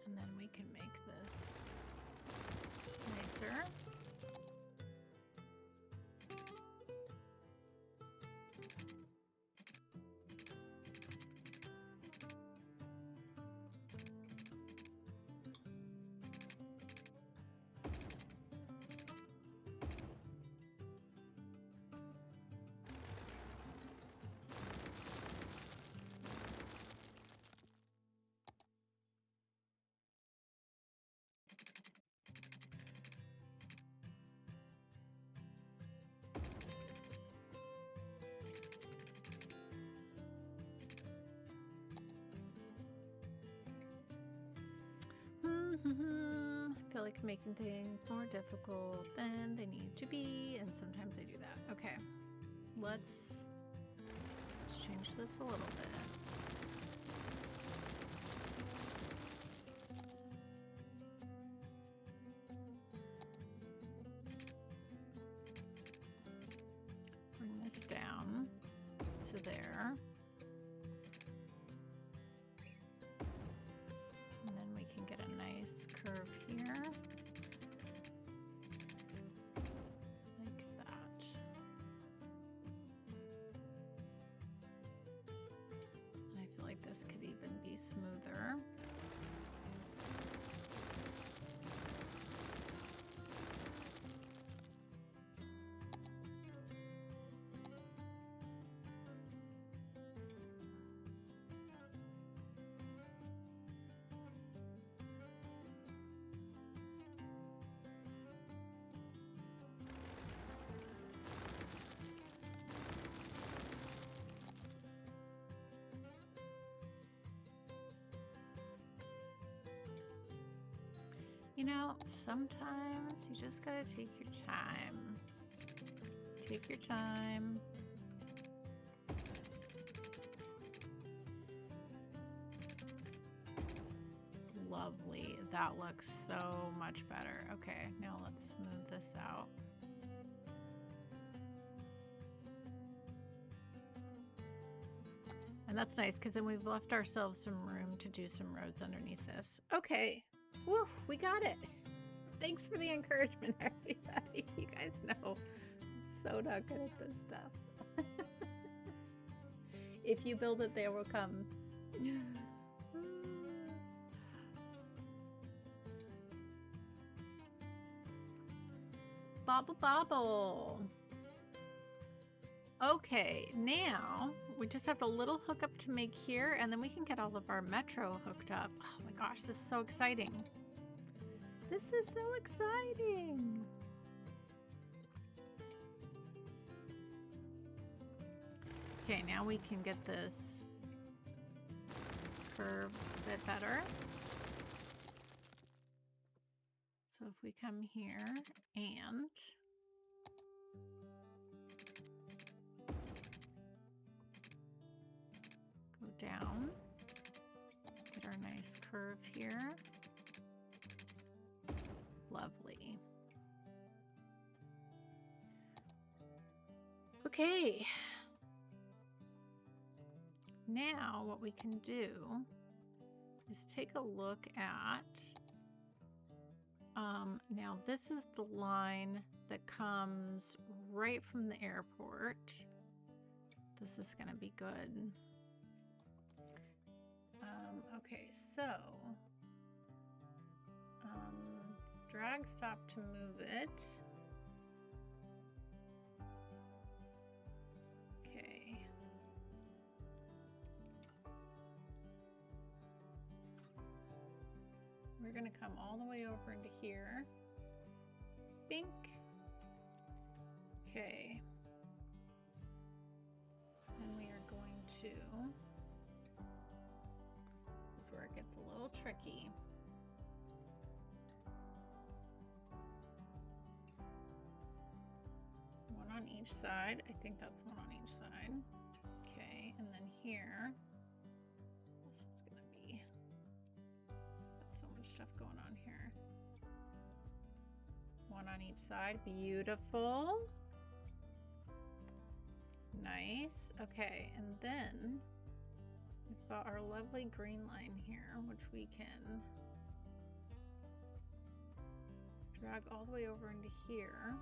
And then we can make this nicer. I feel like making things more difficult than they need to be, and sometimes I do that. Okay, let's change this a little bit. Bring this down to there. Curve here, like that. I feel like this could even be smoother. You know, sometimes you just gotta take your time. Take your time. Lovely. That looks so much better. Okay, now let's smooth this out. And that's nice because then we've left ourselves some room to do some roads underneath this. Okay. Woo, we got it. Thanks for the encouragement, everybody. You guys know I'm so not good at this stuff. If you build it, they will come. Bobble bobble. Okay, now we just have a little hookup to make here, and then we can get all of our metro hooked up. Oh my gosh, this is so exciting. This is so exciting. Okay, now we can get this curve a bit better. So if we come here and go down, get our nice curve here. Lovely. Okay. Now what we can do is take a look at, now this is the line that comes right from the airport. This is going to be good. Okay, so drag stop to move it. Okay. We're going to come all the way over into here. Bink. Okay. And we are going to, that's where it gets a little tricky. One on each side. I think that's one on each side. Okay, and then here, this is going to be, so much stuff going on here. One on each side. Beautiful. Nice. Okay, and then we've got our lovely green line here, which we can drag all the way over into here.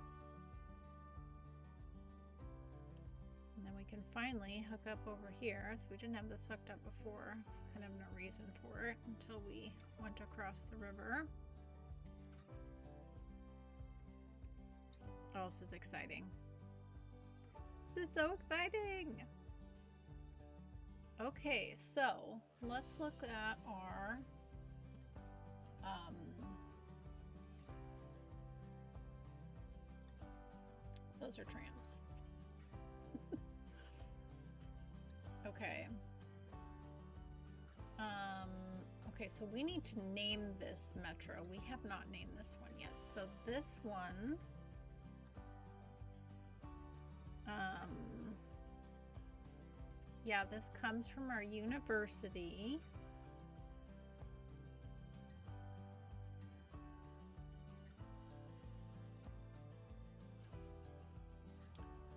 And then we can finally hook up over here. So we didn't have this hooked up before. There's kind of no reason for it until we went across the river. Oh, this is exciting. This is so exciting. Okay, so let's look at our those are trams. Okay. Okay, so we need to name this metro. We have not named this one yet. So this one, yeah, this comes from our university.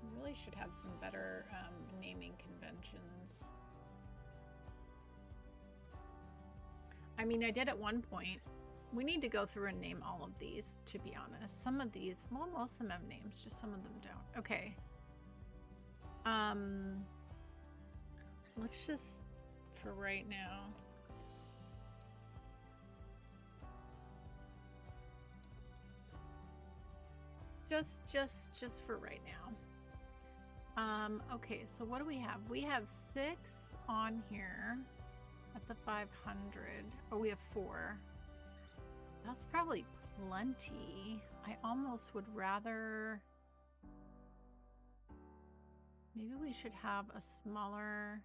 We really should have some better naming conventions. I mean, I did at one point. We need to go through and name all of these, to be honest. Some of these, well, most of them have names, just some of them don't. Okay. Let's just, for right now. Just for right now. Okay, so what do we have? We have 6 on here at the 500. Oh, we have 4. That's probably plenty. I almost would rather, maybe we should have a smaller,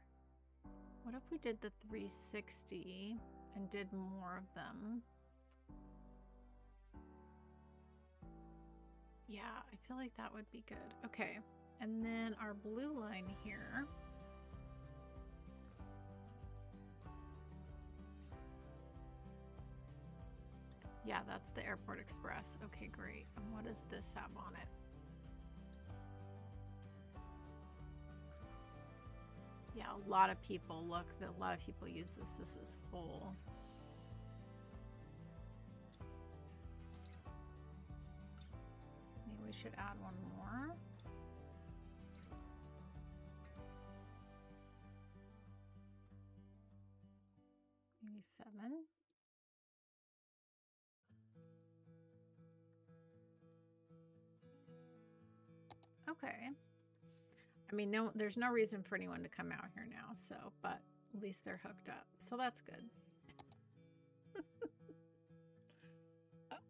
what if we did the 360 and did more of them? Yeah, I feel like that would be good. Okay, and then our blue line here. Yeah, that's the Airport Express. Okay, great. And what does this have on it? Yeah, a lot of people, look, a lot of people use this. This is full. Maybe we should add one more. 27. Okay. I mean, no, there's no reason for anyone to come out here now, so, but at least they're hooked up. So that's good.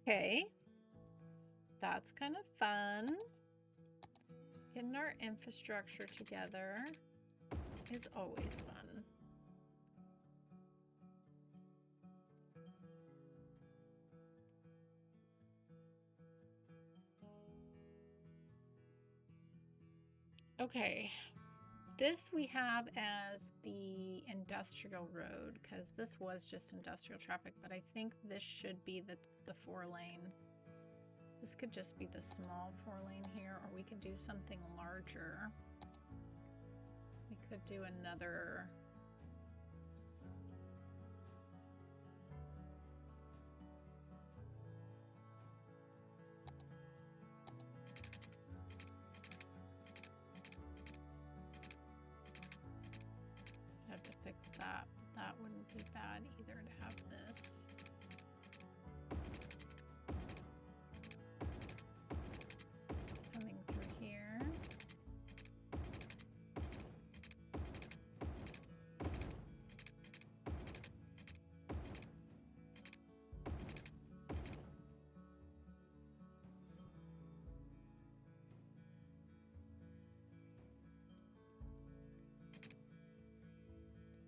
Okay. That's kind of fun. Getting our infrastructure together is always fun. Okay, this we have as the industrial road because this was just industrial traffic, but I think this should be the 4-lane. This could just be the small 4-lane here, or we could do something larger. We could do another. I have to fix that. That wouldn't be bad either to have this. Coming through here.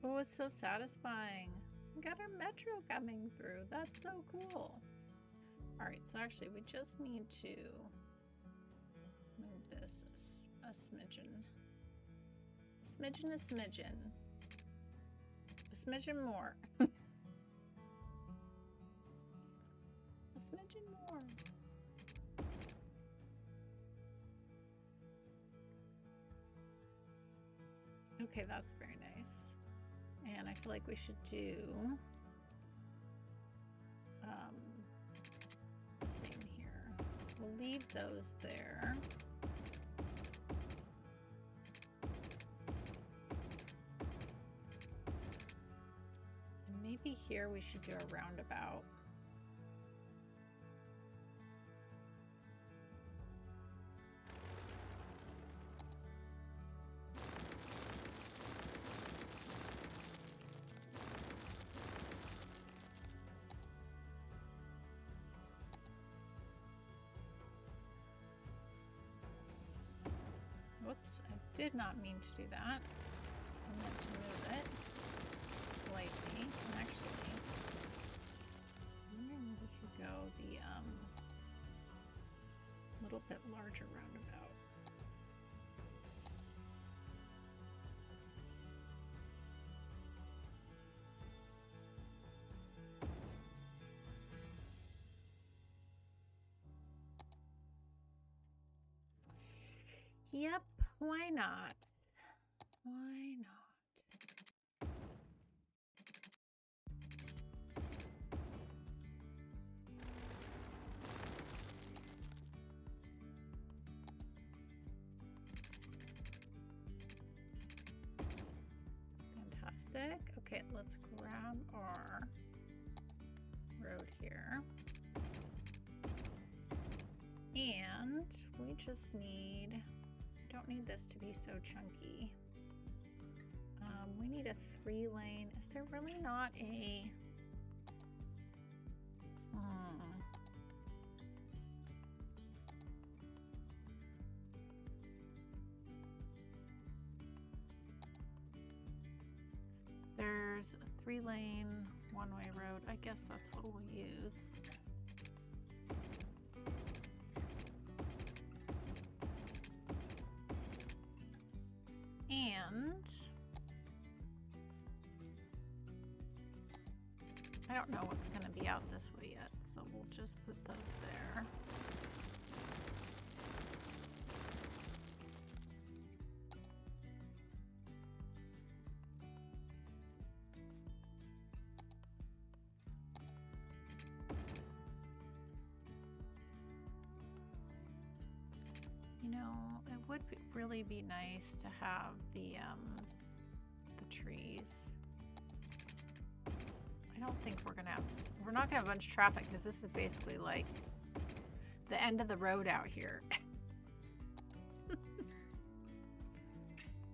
Oh, it's so satisfying. We got our metro coming through. That's so cool. All right, so actually we just need to move this a smidgen. A smidgen. A smidgen more. A smidgen more. Okay, that's very nice. And I feel like we should do the same here. We'll leave those there. And maybe here we should do a roundabout. Whoops, I did not mean to do that. I meant to move it slightly. And actually, I'm wondering if we could go the little bit larger roundabout. Yep, why not? Why not? Fantastic. Okay, let's grab our road here. And we just need, don't need this to be so chunky. We need a 3-lane. Is there really not a... There's a 3-lane one-way road. I guess that's what we'll use. And I don't know what's going to be out this way yet, so we'll just put those there. You know, it would really be nice to have the trees. I don't think we're gonna have, we're not gonna have much traffic because this is basically like the end of the road out here.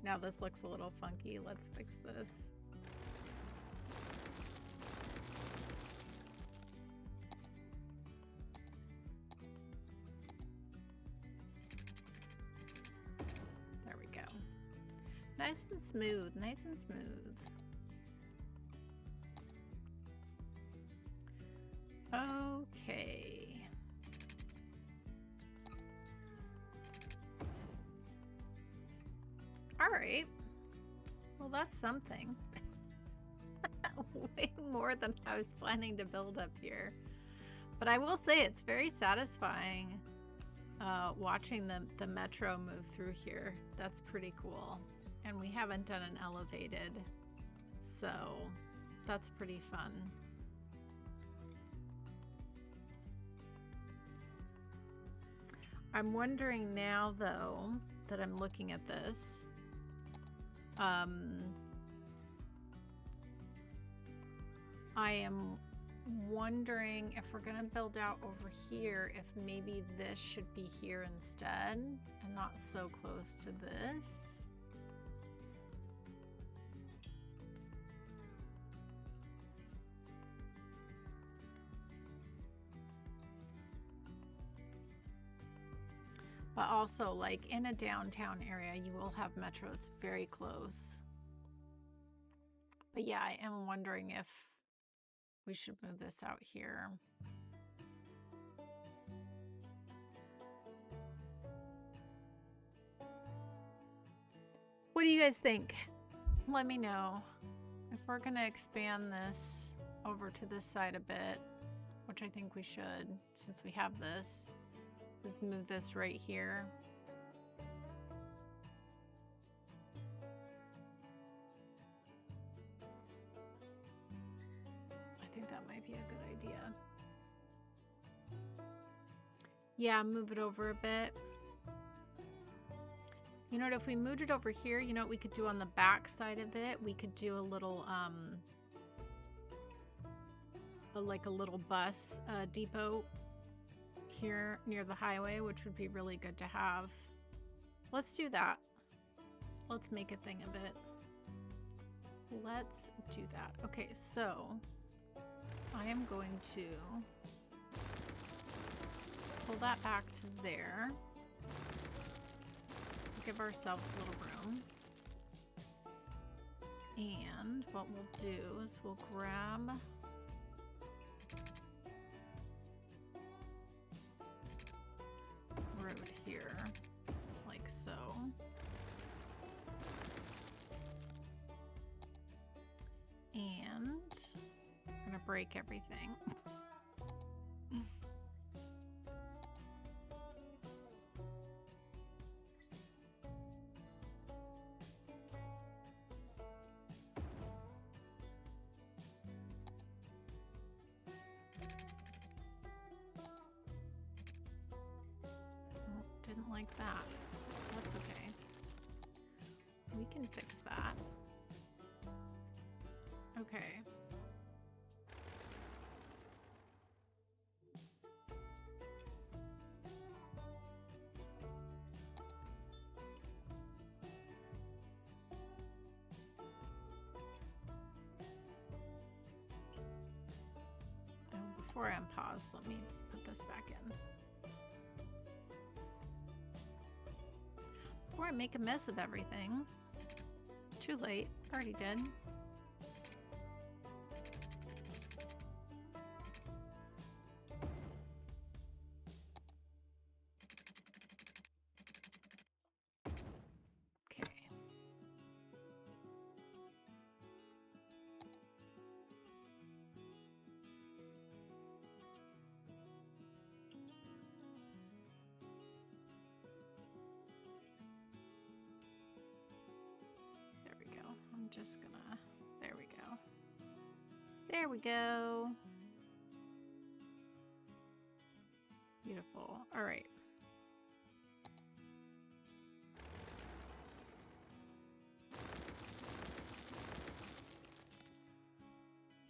Now this looks a little funky. Let's fix this. There we go. Nice and smooth, nice and smooth. Okay. All right. Well, that's something. Way more than I was planning to build up here. But I will say it's very satisfying watching the metro move through here. That's pretty cool. And we haven't done an elevated, so that's pretty fun. I'm wondering now, though, that I'm looking at this, I am wondering if we're gonna build out over here, if maybe this should be here instead and not so close to this. But also, like, in a downtown area, you will have metro. It's very close. But yeah, I am wondering if we should move this out here. What do you guys think? Let me know if we're going to expand this over to this side a bit, which I think we should since we have this. Let's move this right here. I think that might be a good idea. Yeah, move it over a bit. You know what, if we moved it over here, you know what we could do on the back side of it? We could do a little, like a little bus depot here near the highway, which would be really good to have. Let's do that. Let's make a thing of it. Let's do that. Okay, so I am going to pull that back to there. Give ourselves a little room. And what we'll do is we'll grab road here, like so. And I'm gonna break everything. Didn't like that. That's okay. We can fix that. Okay. Before I unpause, let me put this back in. Before I make a mess of everything. Too late. Already did. Okay. I'm just gonna, there we go. There we go. Beautiful. All right.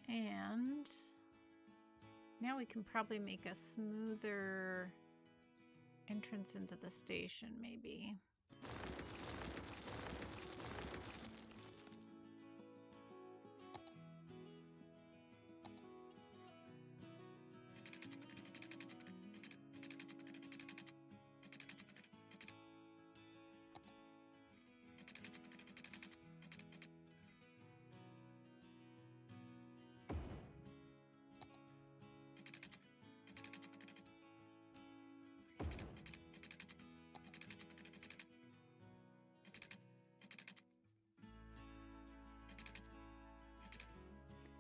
And now we can probably make a smoother entrance into the station, maybe.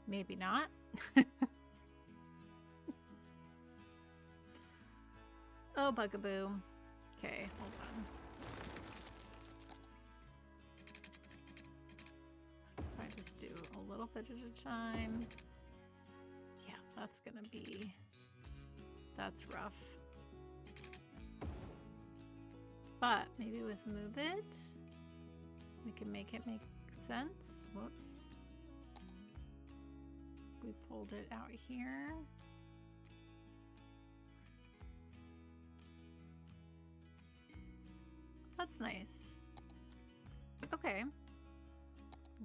Maybe not. Oh, bugaboo. Okay, hold on. If I just do a little bit at a time. Yeah, that's gonna be... That's rough. But maybe with Move It, we can make it make sense. Whoops. We pulled it out here. That's nice. Okay.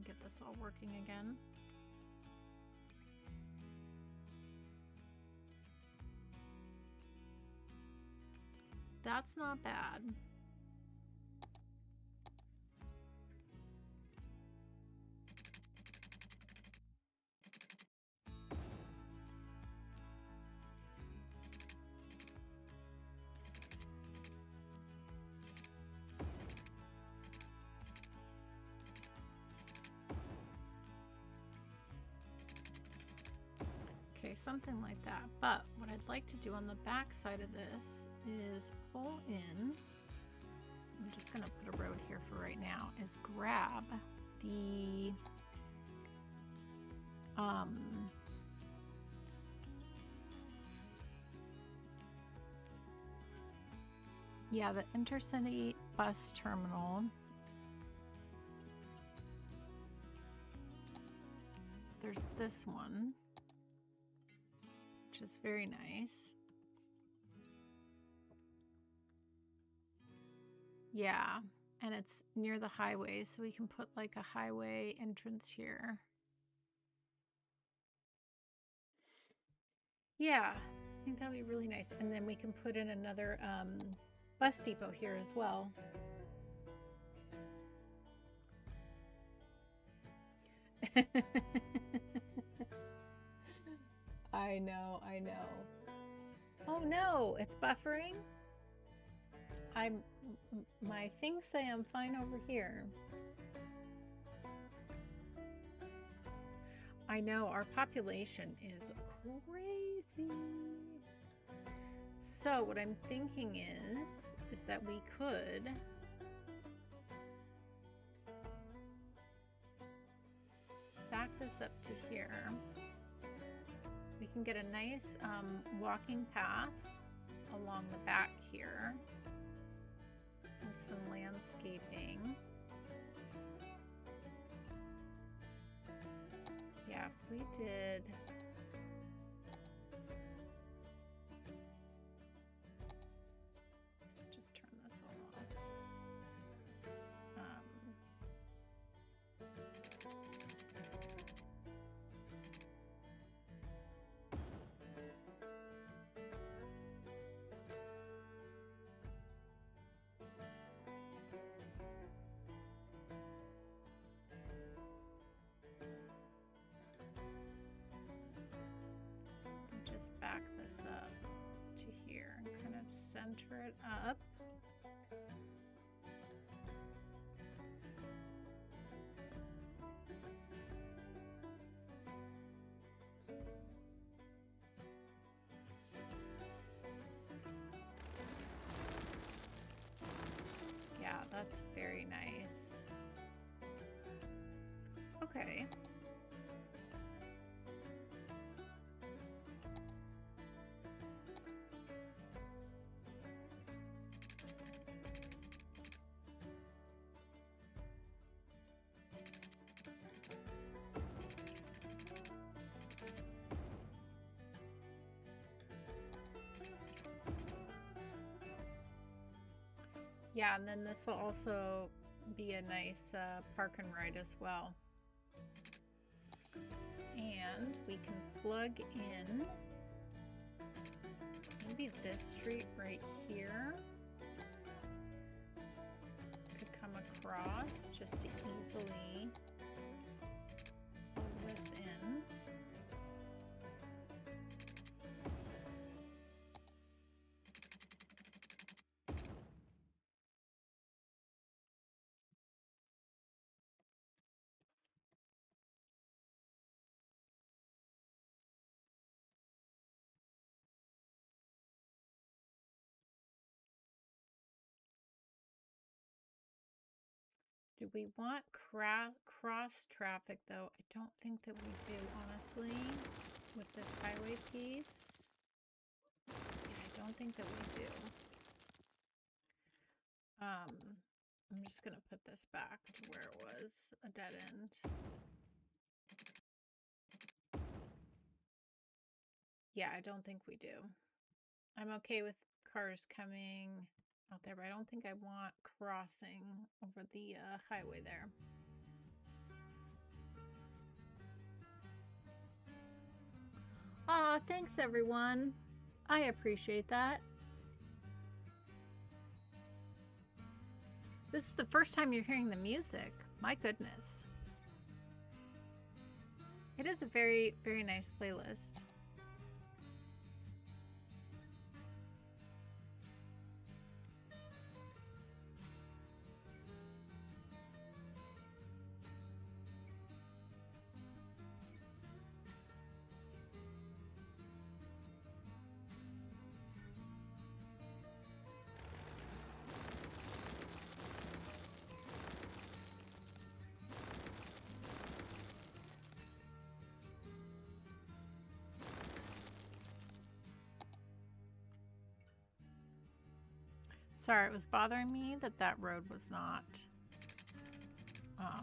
Get this all working again. That's not bad. Okay, something like that. But what I'd like to do on the back side of this is pull in. I'm just going to put a road here for right now. Is grab the yeah, the intercity bus terminal. There's this one, which is very nice. Yeah, and it's near the highway, so we can put like a highway entrance here. Yeah, I think that'd be really nice. And then we can put in another bus depot here as well. I know, I know. Oh no, it's buffering. My things say I'm fine over here. I know, our population is crazy. So what I'm thinking is that we could back this up to here. We can get a nice walking path along the back here with some landscaping. Yeah, if we did let's just turn this all off. Just back this up to here and kind of center it up. Yeah, that's very nice. Okay. Yeah, and then this will also be a nice park and ride as well. And we can plug in maybe this street right here. Could come across just to easily plug this in. Do we want cross traffic though? I don't think that we do, honestly, with this highway piece. Yeah, I don't think that we do. I'm just gonna put this back to where it was, a dead end. Yeah, I don't think we do. I'm okay with cars coming out there, but I don't think I want crossing over the highway there. Aw, thanks everyone. I appreciate that. This is the first time you're hearing the music. My goodness. It is a very, very nice playlist. Sorry, it was bothering me that that road was not oh,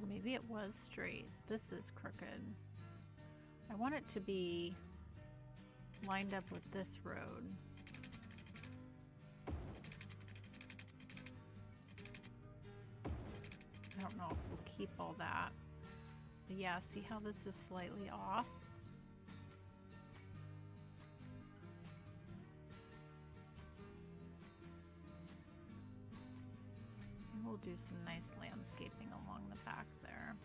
maybe it was straight. This is crooked. I want it to be lined up with this road. I don't know if we'll keep all that. But yeah, see how this is slightly off? And we'll do some nice landscaping along the back there.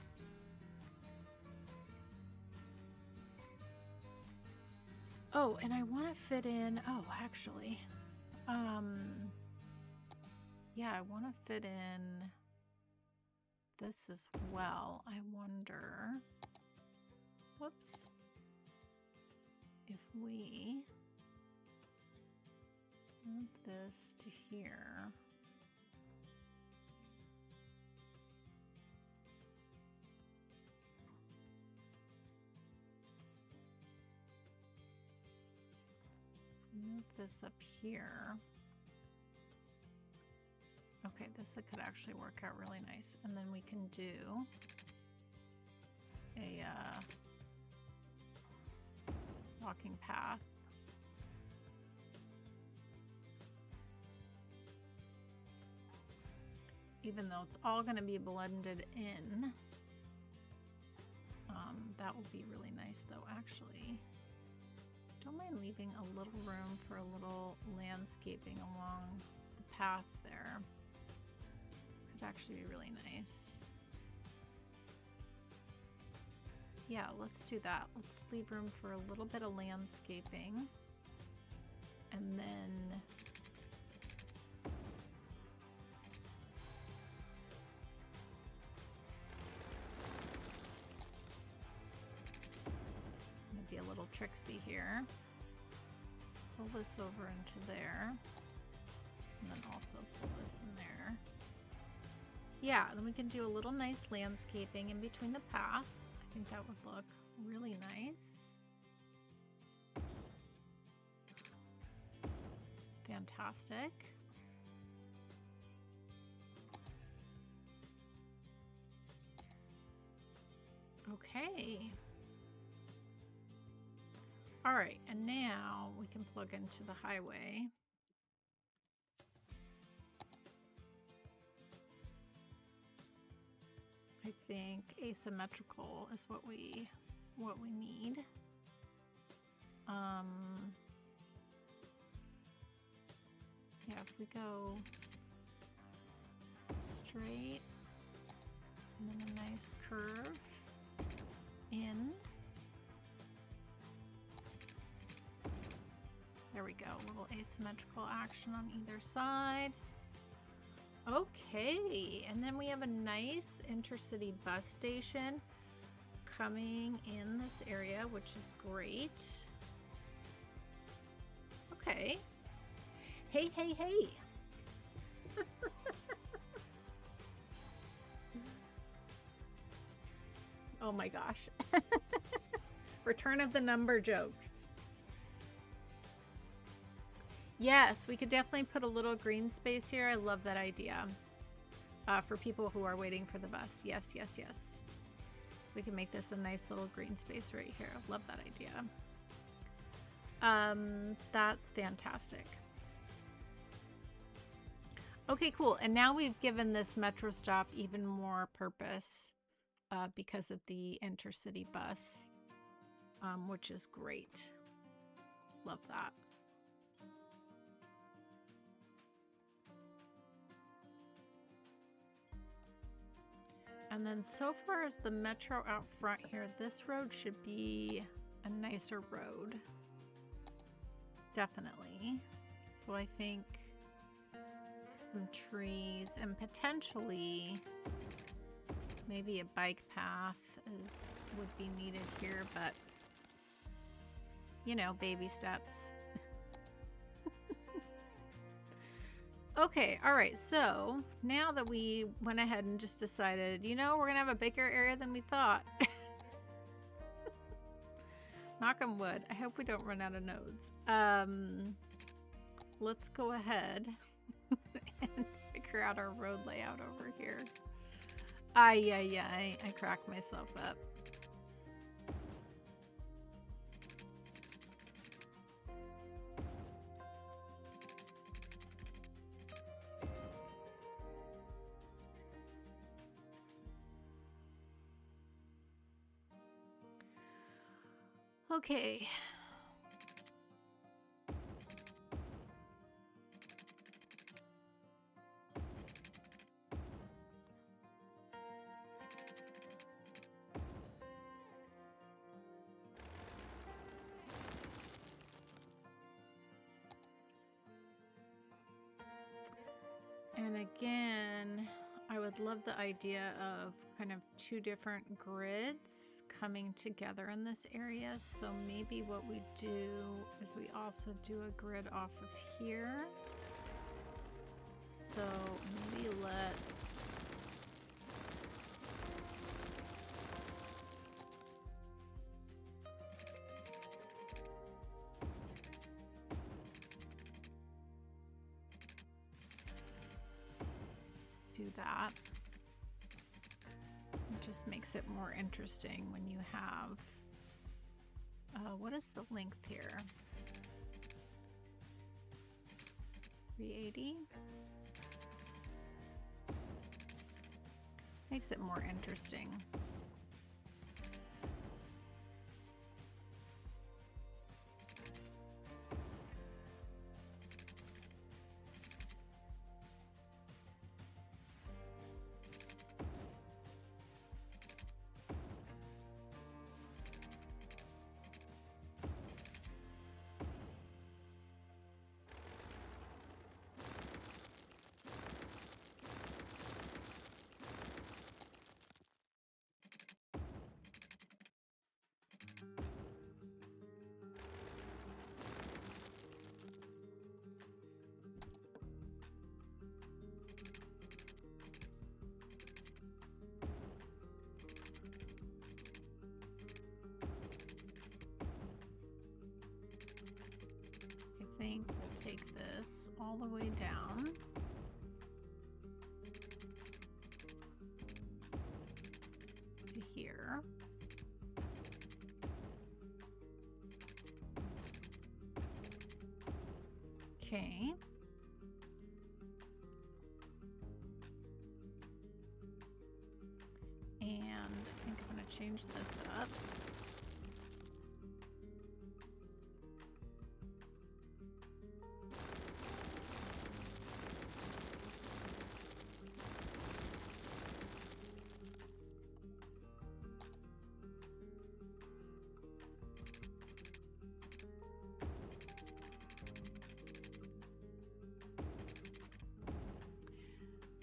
Oh, and I want to fit in, oh, actually, yeah, I want to fit in this as well. I wonder, whoops, if we move this to here. Move this up here. Okay, this could actually work out really nice. And then we can do a walking path. Even though it's all going to be blended in. That will be really nice though, actually. Don't mind leaving a little room for a little landscaping along the path there. Could actually be really nice. Yeah, let's do that. Let's leave room for a little bit of landscaping. And then be a little tricksy here. Pull this over into there. And then also pull this in there. Yeah, then we can do a little nice landscaping in between the path. I think that would look really nice. Fantastic. Okay. All right, and now we can plug into the highway. I think asymmetrical is what we need. Yeah, if we go straight and then a nice curve in. There we go, a little asymmetrical action on either side. Okay, and then we have a nice intercity bus station coming in this area, which is great. Okay. Hey, hey, hey. Oh my gosh. Return of the number jokes. Yes, we could definitely put a little green space here. I love that idea. For people who are waiting for the bus. Yes, yes, yes. We can make this a nice little green space right here. Love that idea. That's fantastic. Okay, cool. And now we've given this metro stop even more purpose because of the intercity bus, which is great. Love that. And then so far as the metro out front here, this road should be a nicer road. Definitely. So I think some trees and potentially maybe a bike path would be needed here, but you know, baby steps. Okay, all right, so now that we went ahead and just decided, you know, we're gonna have a bigger area than we thought. Knock on wood. I hope we don't run out of nodes. Let's go ahead and figure out our road layout over here. I cracked myself up. Okay. And again, I would love the idea of kind of two different grids coming together in this area. So maybe what we do is we also do a grid off of here. So maybe let's do that. It just makes it more interesting when you have, what is the length here? 380? Makes it more interesting. I think we'll take this all the way down. To here. Okay. And I think I'm going to change this up.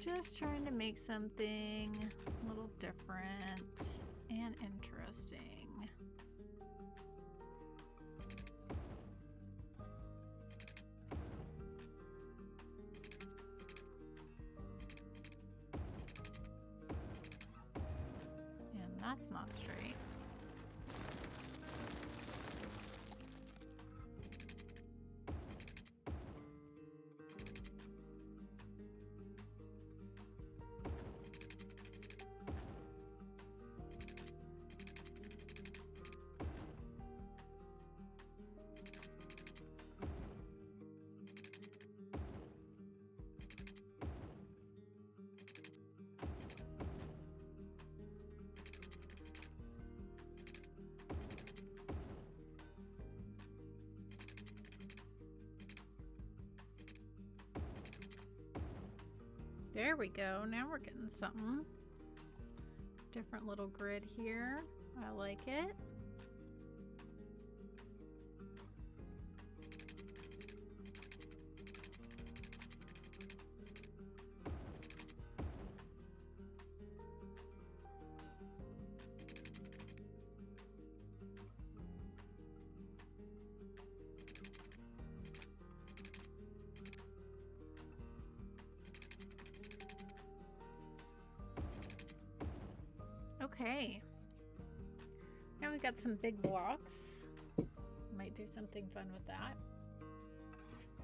Just trying to make something a little different and interesting. And that's not straight. There we go. Now we're getting something. Different little grid here. I like it. Okay, now we got some big blocks. Might do something fun with that.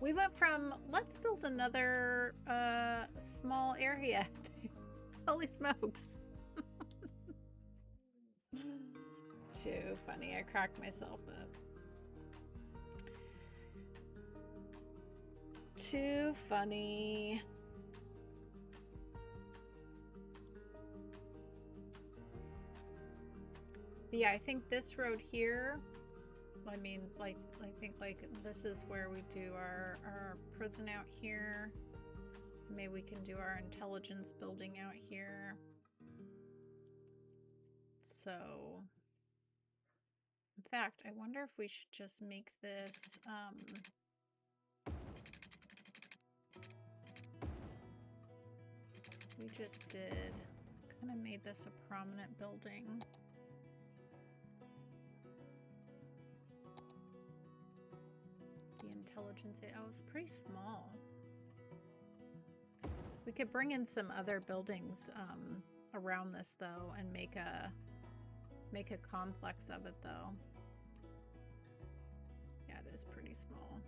We went from let's build another small area. Holy smokes. Too funny, I cracked myself up. Too funny. Yeah, I think this road here, I mean, like, I think like this is where we do our prison out here. Maybe we can do our intelligence building out here. So, in fact, I wonder if we should just make this, we just did, kind of made this a prominent building. The intelligence, oh, it's pretty small. We could bring in some other buildings around this though and make a complex of it though. Yeah, it is pretty small.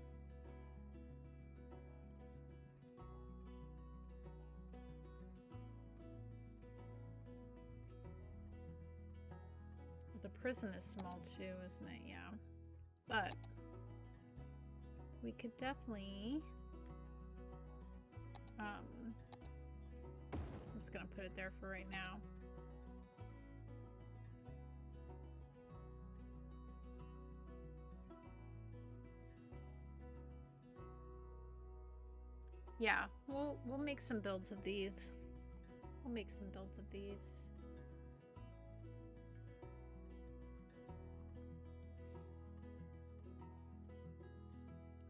The prison is small too, isn't it? Yeah. But we could definitely I'm just gonna put it there for right now. Yeah, we'll make some builds of these. We'll make some builds of these.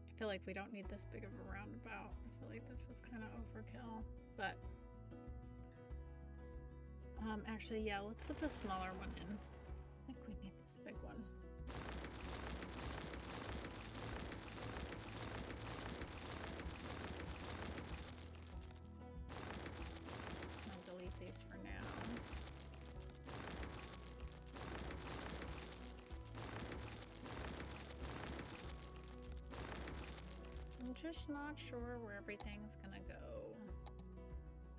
I feel like we don't need this big of a roundabout. I feel like this is kind of overkill, but actually, yeah, let's put the smaller one in. I think we need this big one. I'll delete these for now. I'm just not sure where everything's gonna go.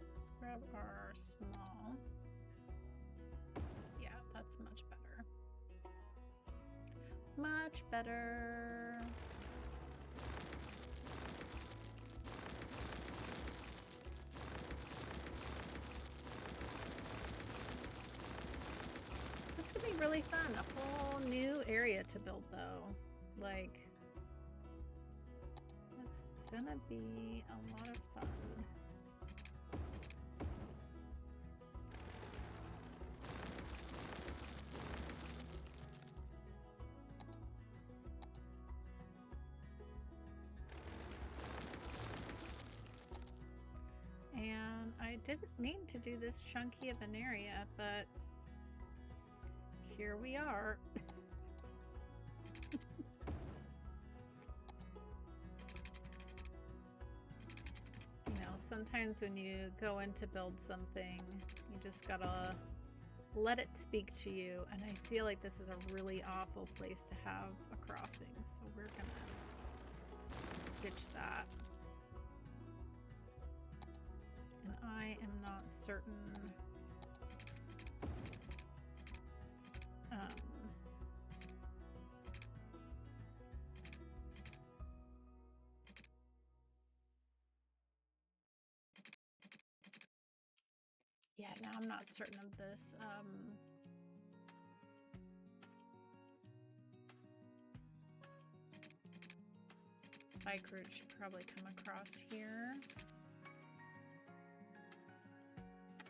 Let's grab our small. Yeah, that's much better. Much better. could be really fun. A whole new area to build, though. Like, it's gonna be a lot of fun. And I didn't mean to do this chunky of an area, but here we are. You know, sometimes when you go in to build something, you just gotta let it speak to you. And I feel like this is a really awful place to have a crossing, so we're gonna ditch that. And I am not certain. Yeah, now I'm not certain of this. Bike route should probably come across here.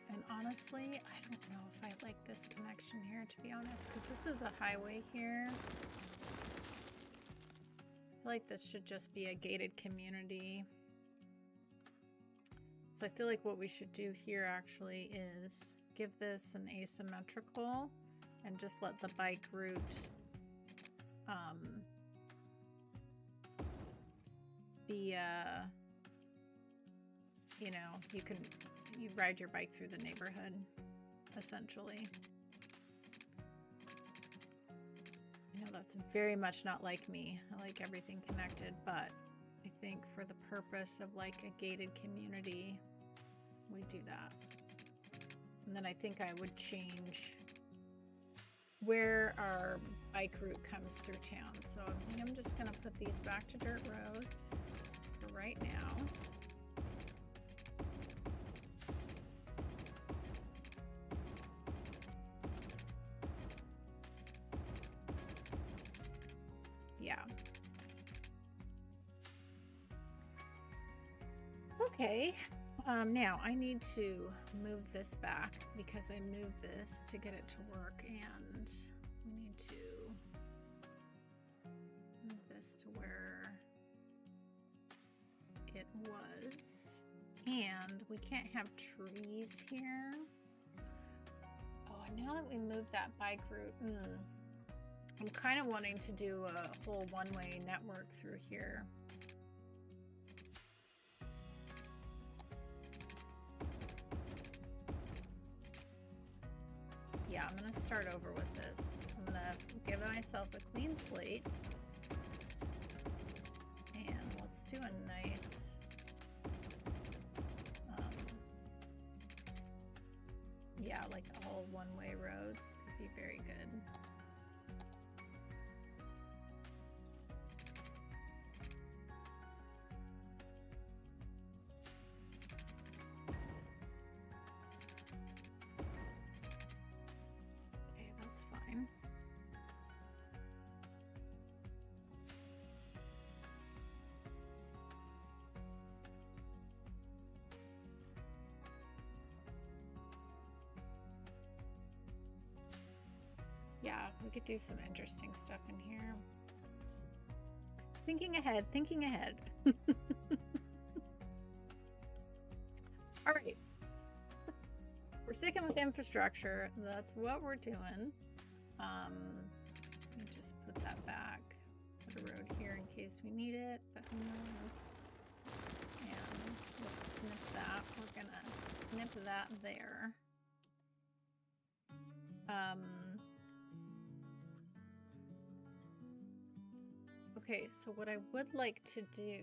And honestly, I don't know if I like this connection here, to be honest, because this is a highway here. I feel like this should just be a gated community. So I feel like what we should do here actually is give this an asymmetrical and just let the bike route be you know, you ride your bike through the neighborhood essentially. I know that's very much not like me. I like everything connected, but I think for the purpose of like a gated community, we do that. And then I think I would change where our bike route comes through town. So I think I'm just gonna put these back to dirt roads for right now. Yeah. Okay. Now I need to move this back because I moved this to get it to work, and we need to move this to where it was. And we can't have trees here. Oh, and now that we moved that bike route, I'm kind of wanting to do a whole one-way network through here. Yeah, I'm gonna start over with this. I'm gonna give myself a clean slate. And let's do a nice yeah, like all one-way roads could be very good. Yeah, we could do some interesting stuff in here. Thinking ahead, thinking ahead. All right. We're sticking with infrastructure. That's what we're doing. Let me just put that back. Put a road here in case we need it, but who knows? And let's snip that. We're gonna snip that there. Okay, so what I would like to do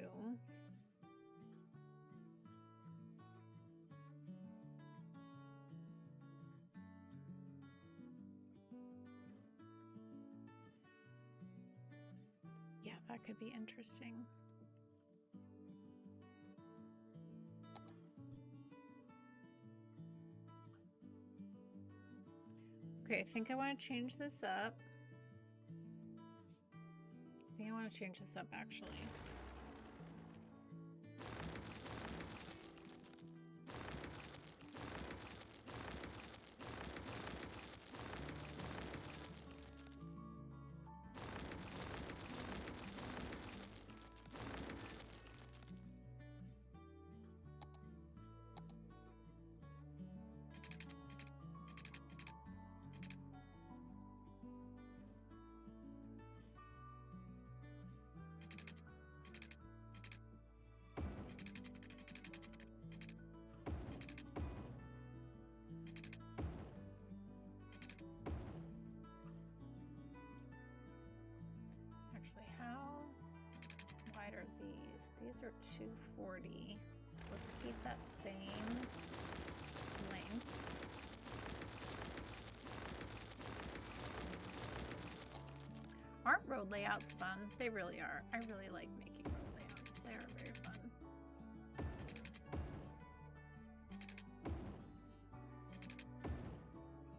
yeah, that could be interesting. Okay, I think I want to change this up. I think I want to change this up, actually. Actually, how wide are these? These are 240. Let's keep that same length. Aren't road layouts fun? They really are. I really like making road layouts. They are very fun.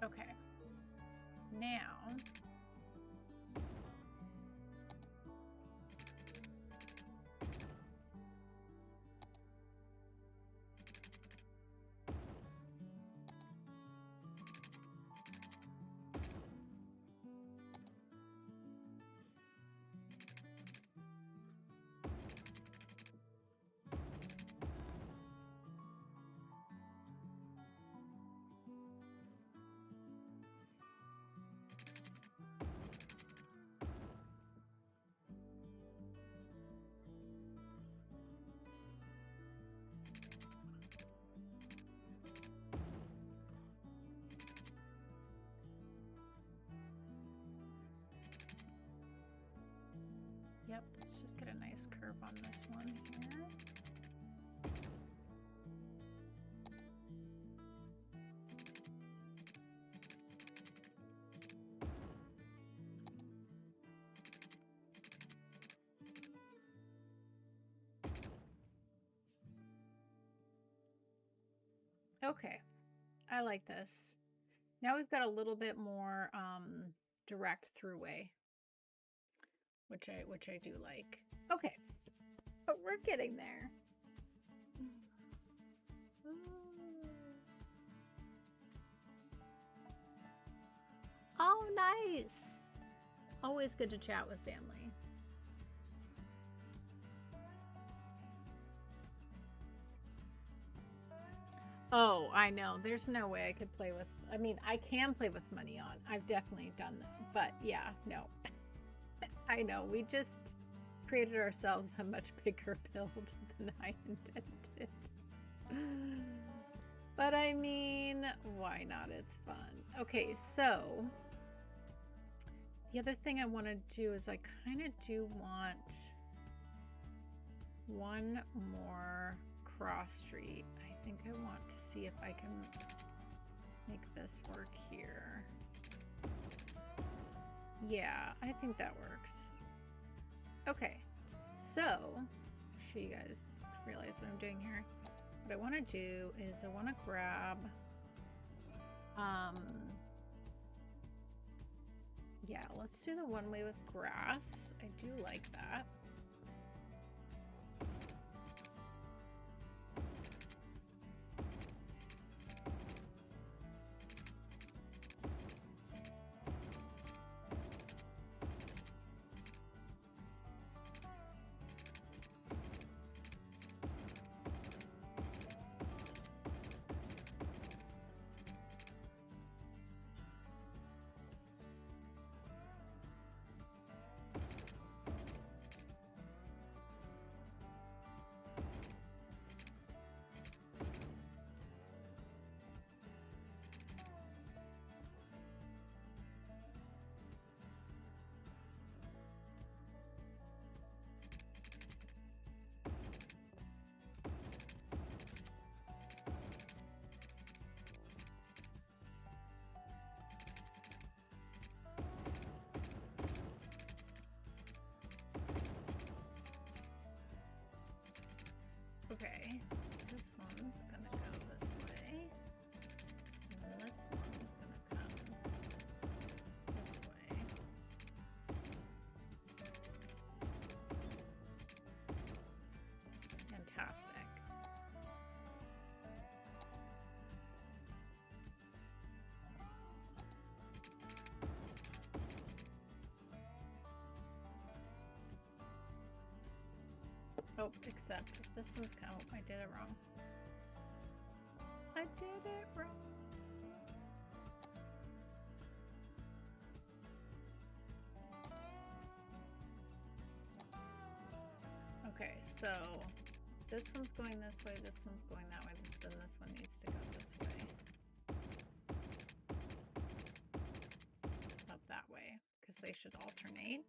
Okay. Now, yep, let's just get a nice curve on this one here. Okay, I like this. Now we've got a little bit more direct throughway, which I do like. Okay, but we're getting there. Oh, nice. Always good to chat with family. Oh, I know. There's no way I could play with, I mean, I can play with money on. I've definitely done that. But yeah, no. I know. We just created ourselves a much bigger build than I intended. But I mean, why not? It's fun. Okay, so the other thing I want to do is I kind of do want one more cross street. I think I want to see if I can make this work here. Yeah, I think that works. Okay, so I'm sure you guys realize what I'm doing here. What I want to do is I want to grab yeah, let's do the one way with grass. I do like that. Okay, this one's gonna go this way, and this one's gonna come Oh, except this one's kind of, I did it wrong. I did it wrong. Okay, so this one's going this way, this one's going that way, then this one needs to go this way. Up that way, because they should alternate.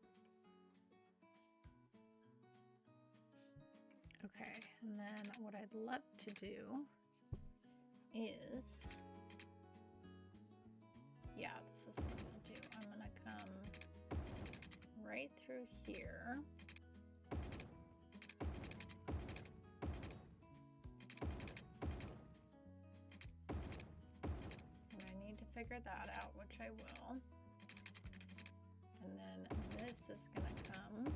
Okay, and then what I'd love to do is, yeah, this is what I'm gonna do. I'm gonna come right through here. And I need to figure that out, which I will. And then this is gonna come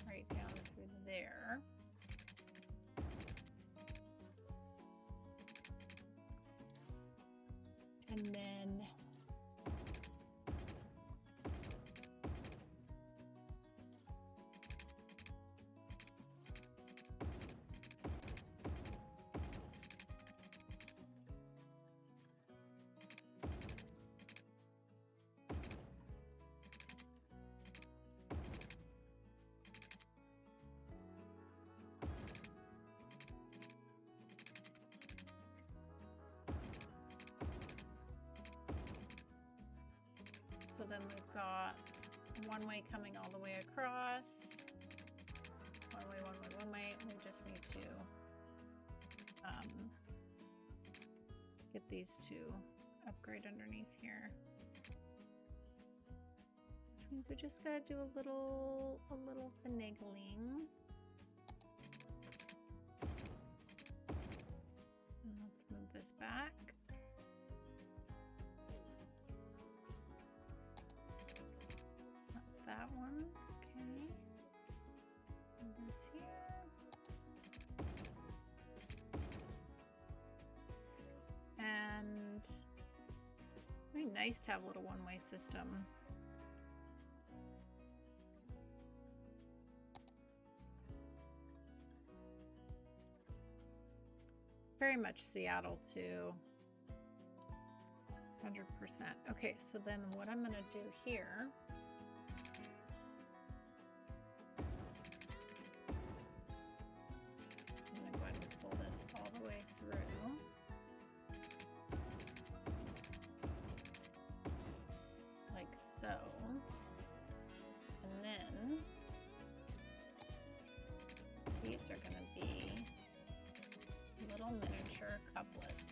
right down through there. And then so then we've got one way coming all the way across. One way, one way, one way. We just need to get these to upgrade underneath here. Which means we just gotta do a little finagling. And let's move this back. That one, okay. And this here. And it'd be nice to have a little one-way system. Very much Seattle too. 100%. Okay, so then what I'm gonna do here, all the way through. Like so. And then these are going to be little miniature couplets.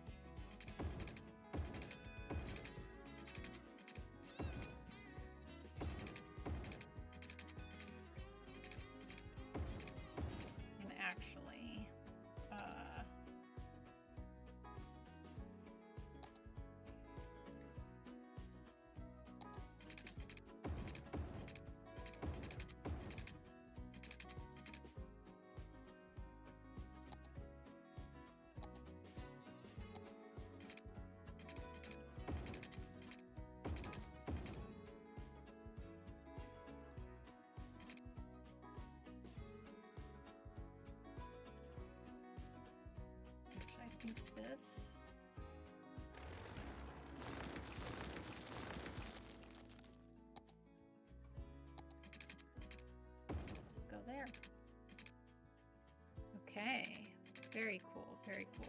And actually, I think this. Go there. Okay, very cool, very cool.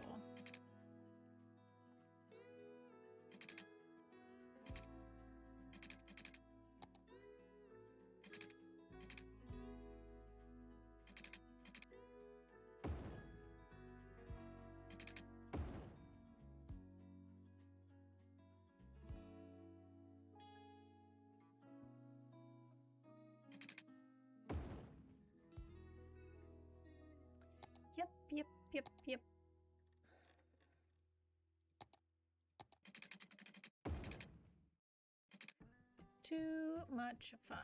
Yep. Too much fun.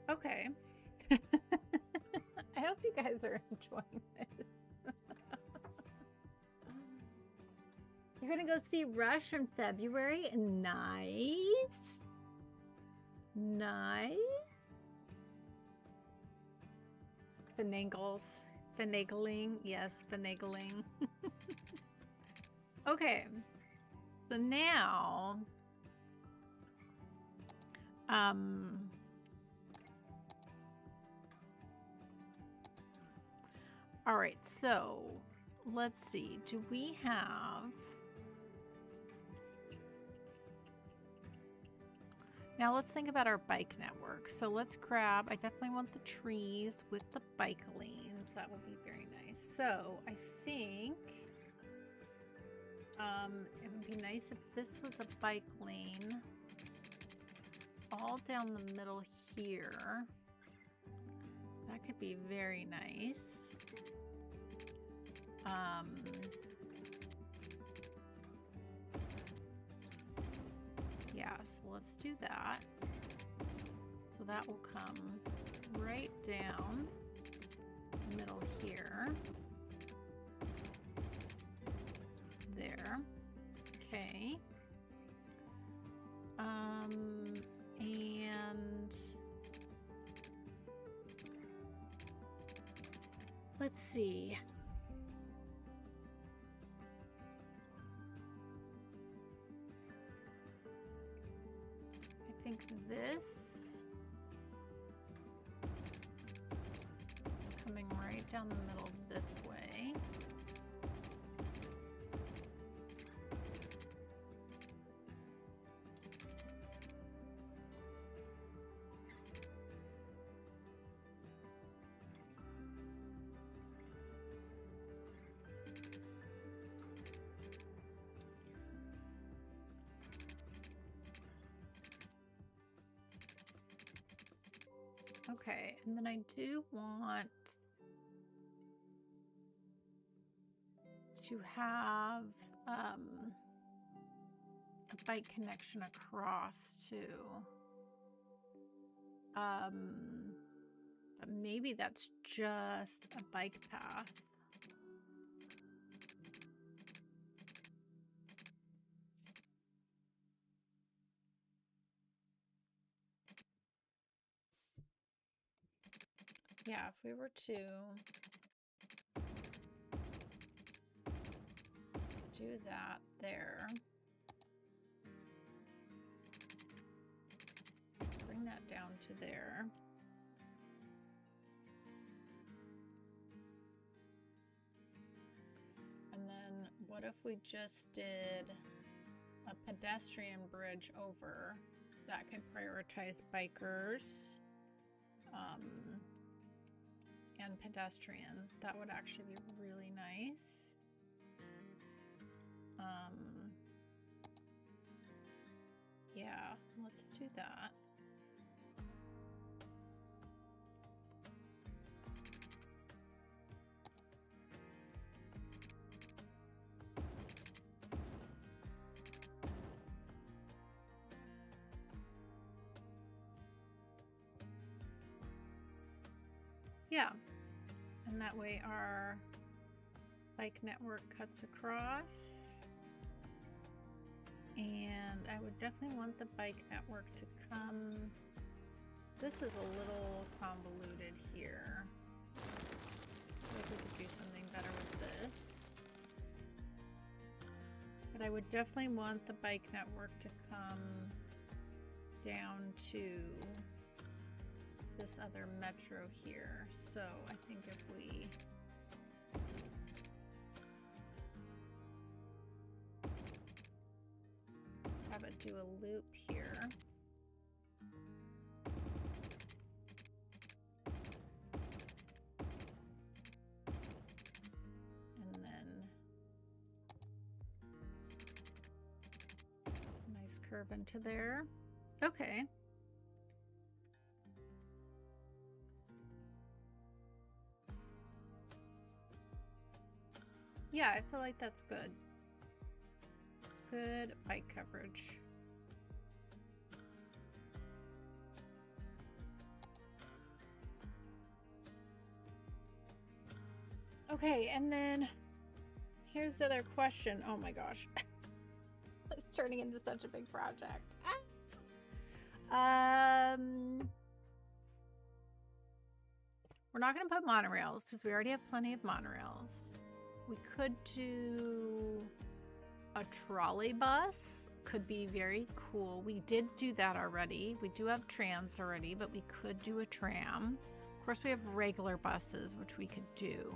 Okay. hope you guys are enjoying this. You're gonna go see Rush in February. Nice. Nice. Finagles. Finagling. Yes, finagling. Okay. So now, all right, so let's see. Do we have... Now let's think about our bike network. So let's grab, I definitely want the trees with the bike lanes. That would be very nice. So I think it would be nice if this was a bike lane all down the middle here. That could be very nice. Yeah, so let's do that. So that will come right down the middle here. There. Okay. And let's see. I think this is coming right down the middle this way. Okay, and then I do want to have a bike connection across too. But maybe that's just a bike path. Yeah, if we were to do that there, bring that down to there. And then what if we just did a pedestrian bridge over that could prioritize bikers and pedestrians? That would actually be really nice. Yeah, let's do that. Yeah, and that way our bike network cuts across. And I would definitely want the bike network to come. This is a little convoluted here. Maybe we could do something better with this. But I would definitely want the bike network to come down to this other metro here. So I think if we have it do a loop here. And then nice curve into there. Okay. Yeah, I feel like that's good. It's good bike coverage. Okay, and then here's the other question. Oh my gosh. It's turning into such a big project. We're not going to put monorails because we already have plenty of monorails. We could do a trolley bus. Could be very cool. We did do that already. We do have trams already, but we could do a tram. Of course, we have regular buses, which we could do.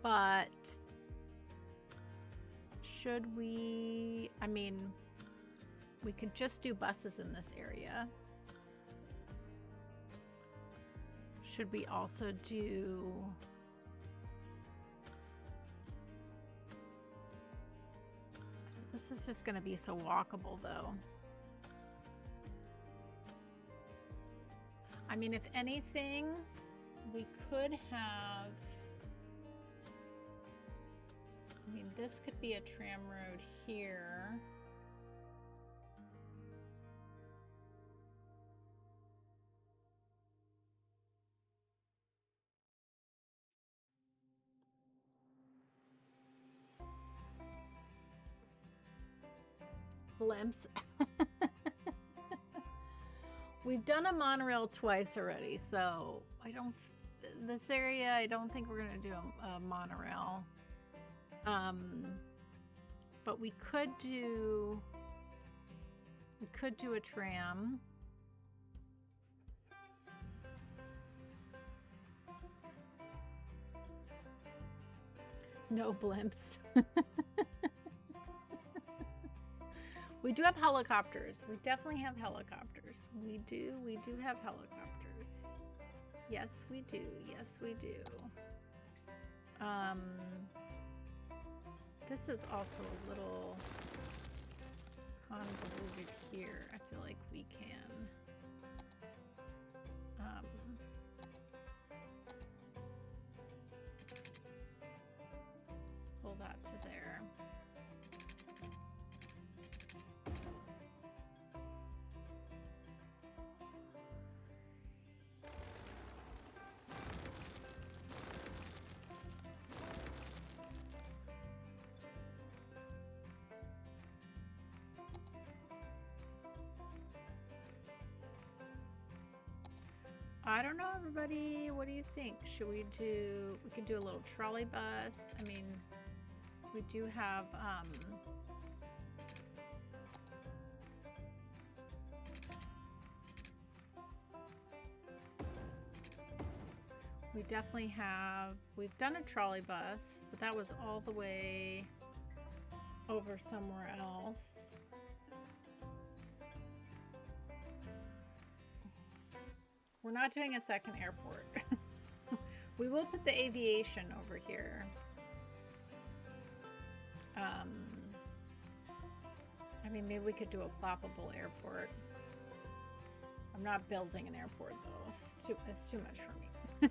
But should we, I mean, we could just do buses in this area. Should we also do this is just going to be so walkable though. I mean, if anything, we could have, I mean, this could be a tram road here. Blimps. We've done a monorail twice already, so I don't, this area, I don't think we're going to do a monorail. But we could do a tram. No blimps. We do have helicopters. We definitely have helicopters. We do have helicopters. Yes, we do. Yes, we do. This is also a little convoluted here. I feel like we can pull that to there. I don't know, everybody. What do you think? Should we do, we could do a little trolley bus. I mean, we do have, we definitely have, we've done a trolley bus, but that was all the way over somewhere else. We're not doing a second airport. We will put the aviation over here. I mean, maybe we could do a ploppable airport. I'm not building an airport though. It's too much for me.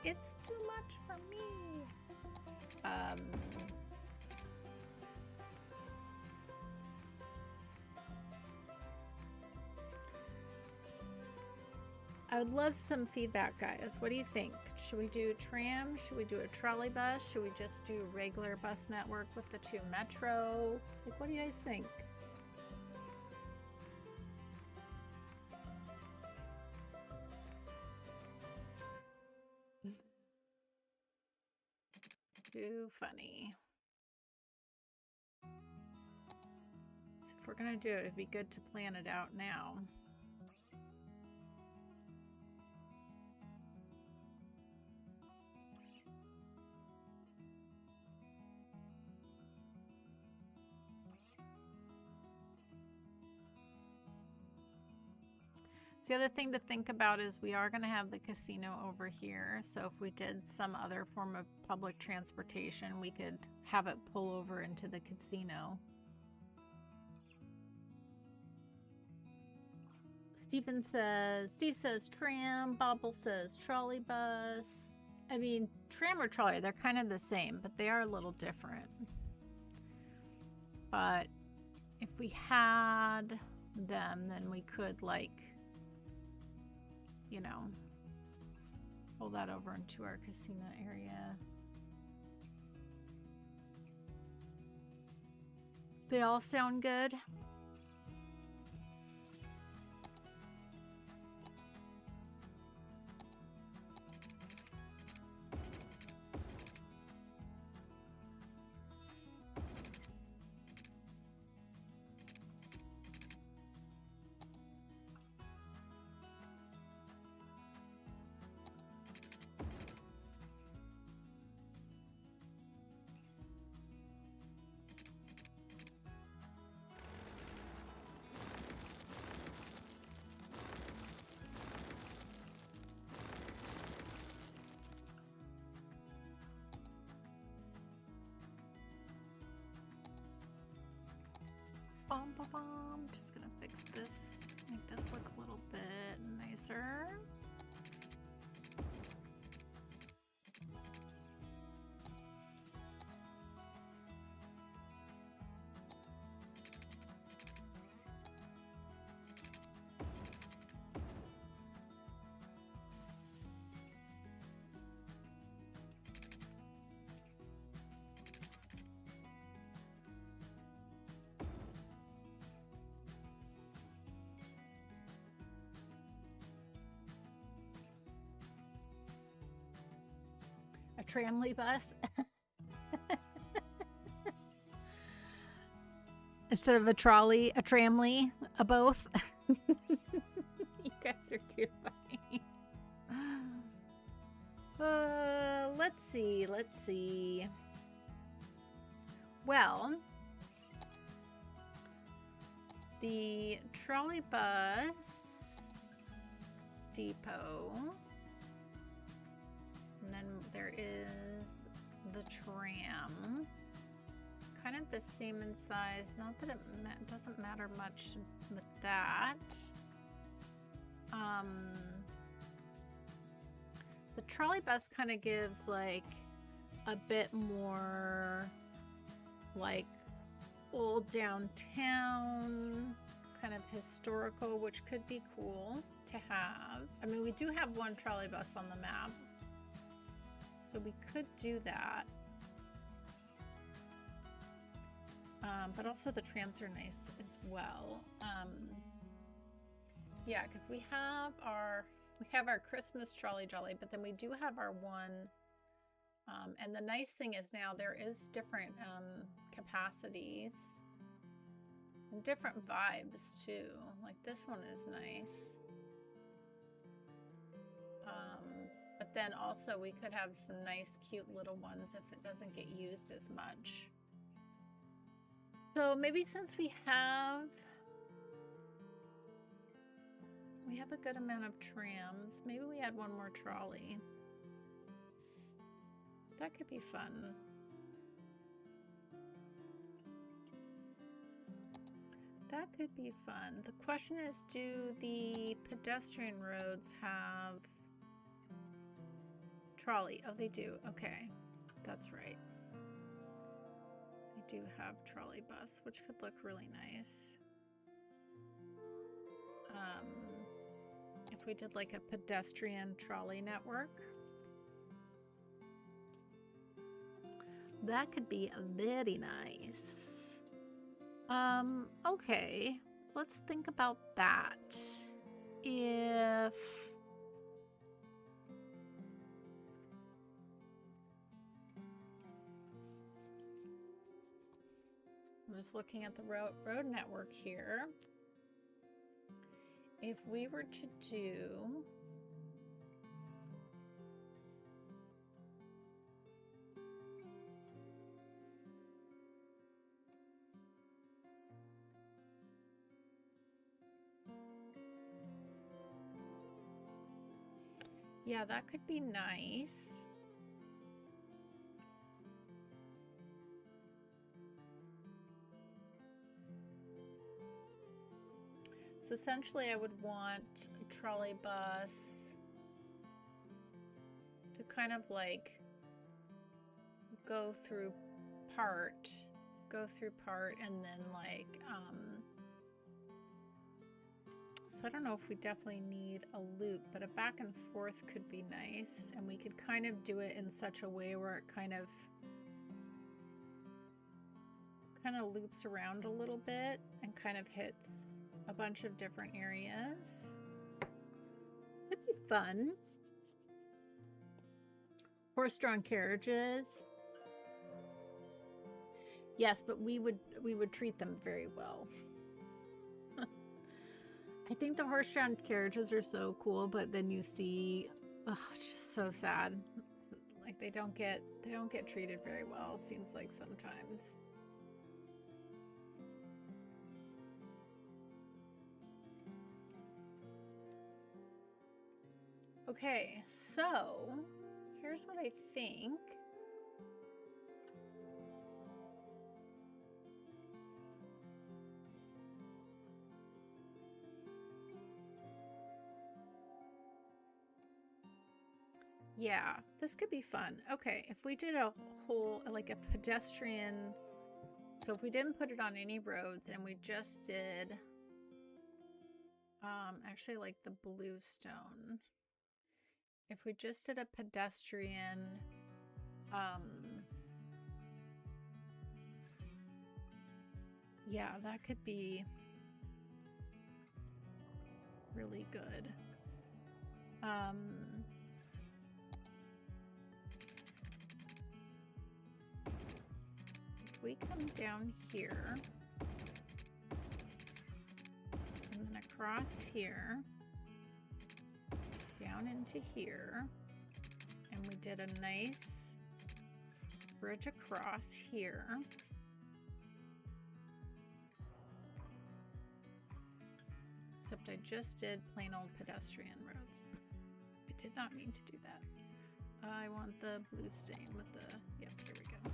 It's too much for me. I would love some feedback, guys. What do you think? Should we do a tram? Should we do a trolley bus? Should we just do regular bus network with the 2 metro? Like, what do you guys think? Too funny. So if we're gonna do it, it'd be good to plan it out now. The other thing to think about is we are going to have the casino over here. So if we did some other form of public transportation, we could have it pull over into the casino. Steve says tram. Bobble says trolley bus. I mean, tram or trolley, they're kind of the same, but they are a little different. But if we had them, then we could, like, you know, Pull that over into our casino area. They all sound good. Just gonna fix this, make this look a little bit nicer. A tramway bus. Instead of a trolley, a tramway, a both. You guys are too funny. Let's see. Well, the trolley bus depot. And then there is the tram, kind of the same in size. Not that it doesn't matter much with that. The trolley bus kind of gives like a bit more like old downtown, kind of historical, which could be cool to have. I mean, we do have one trolley bus on the map, so we could do that. But also the trams are nice as well. Yeah, because we have our Christmas trolley jolly, but then we do have our one. And the nice thing is now there is different capacities and different vibes too. Like this one is nice. But then also we could have some nice cute little ones if it doesn't get used as much. So maybe since we have a good amount of trams, maybe we add one more trolley. That could be fun. That could be fun. The question is, do the pedestrian roads have trolley? Oh, they do. Okay, that's right. They do have trolley bus, which could look really nice. If we did like a pedestrian trolley network, that could be very nice. Okay, let's think about that. If I'm just looking at the road network here. If we were to do yeah, that could be nice. So essentially I would want a trolley bus to kind of like go through part and then like so I don't know if we definitely need a loop, but a back and forth could be nice, and we could kind of do it in such a way where it kind of loops around a little bit and kind of hits a bunch of different areas. It'd be fun. Horse-drawn carriages. Yes, but we would treat them very well. I think the horse-drawn carriages are so cool, but then you see, oh, it's just so sad. It's like they don't get treated very well, it seems like sometimes. Okay, so here's what I think. Yeah, this could be fun. Okay, if we did a whole, like a pedestrian, so if we didn't put it on any roads and we just did, actually like the bluestone. If we just did a pedestrian, yeah, that could be really good. If we come down here and then across here, down into here, and we did a nice bridge across here. Except I just did plain old pedestrian roads. I did not mean to do that. I want the blue stain with the, yep, here we go.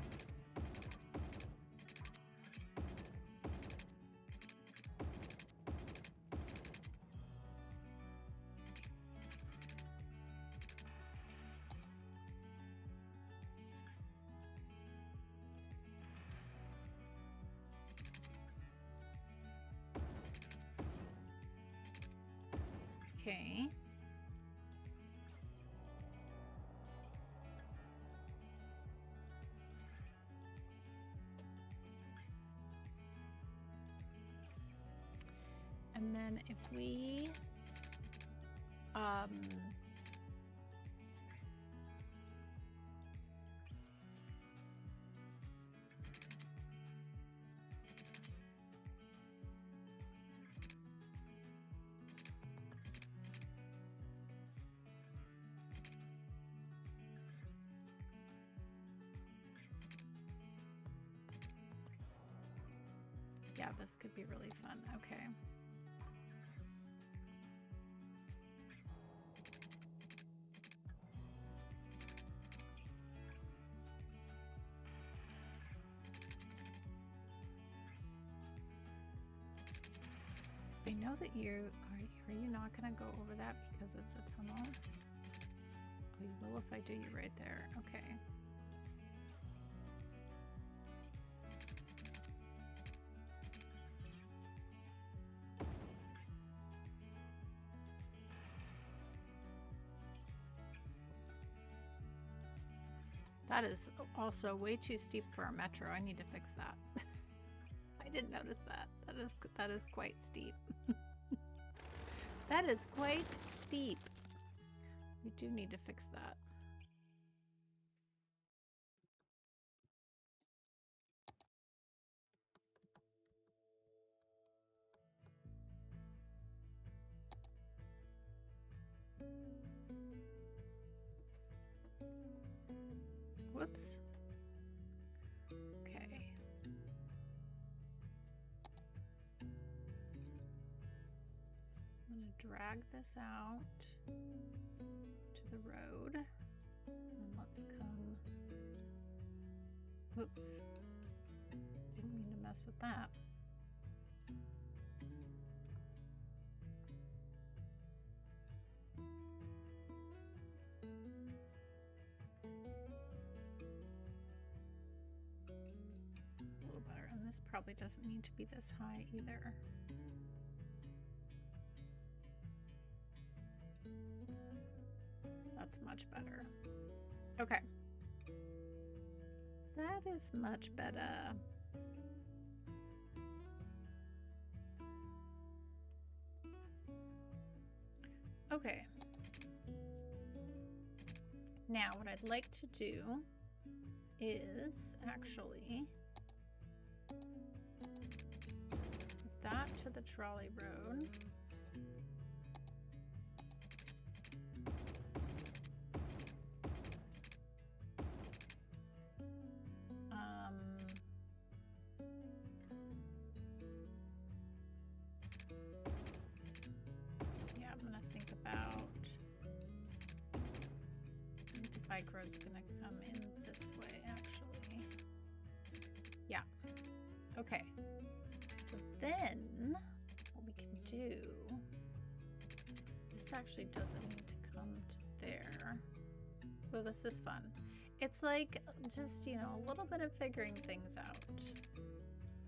Okay. And then if we yeah, this could be really fun. Okay. I know that you are you not going to go over that because it's a tunnel? Oh, you will if I do you right there. Okay. That is also way too steep for our metro. I need to fix that. I didn't notice that. That is quite steep. That is quite steep. We do need to fix that. Whoops. Okay. I'm going to drag this out to the road. And let's come. Whoops. Didn't mean to mess with that. This probably doesn't need to be this high either. That's much better. Okay. That is much better. Okay. Now, what I'd like to do is actually put that to the trolley road. Yeah, I'm gonna think about. I think the bike road's gonna come in this way, actually. Yeah. Okay. So then, what we can do. This actually doesn't need to come to there. Oh, this is fun. It's like just, you know, a little bit of figuring things out.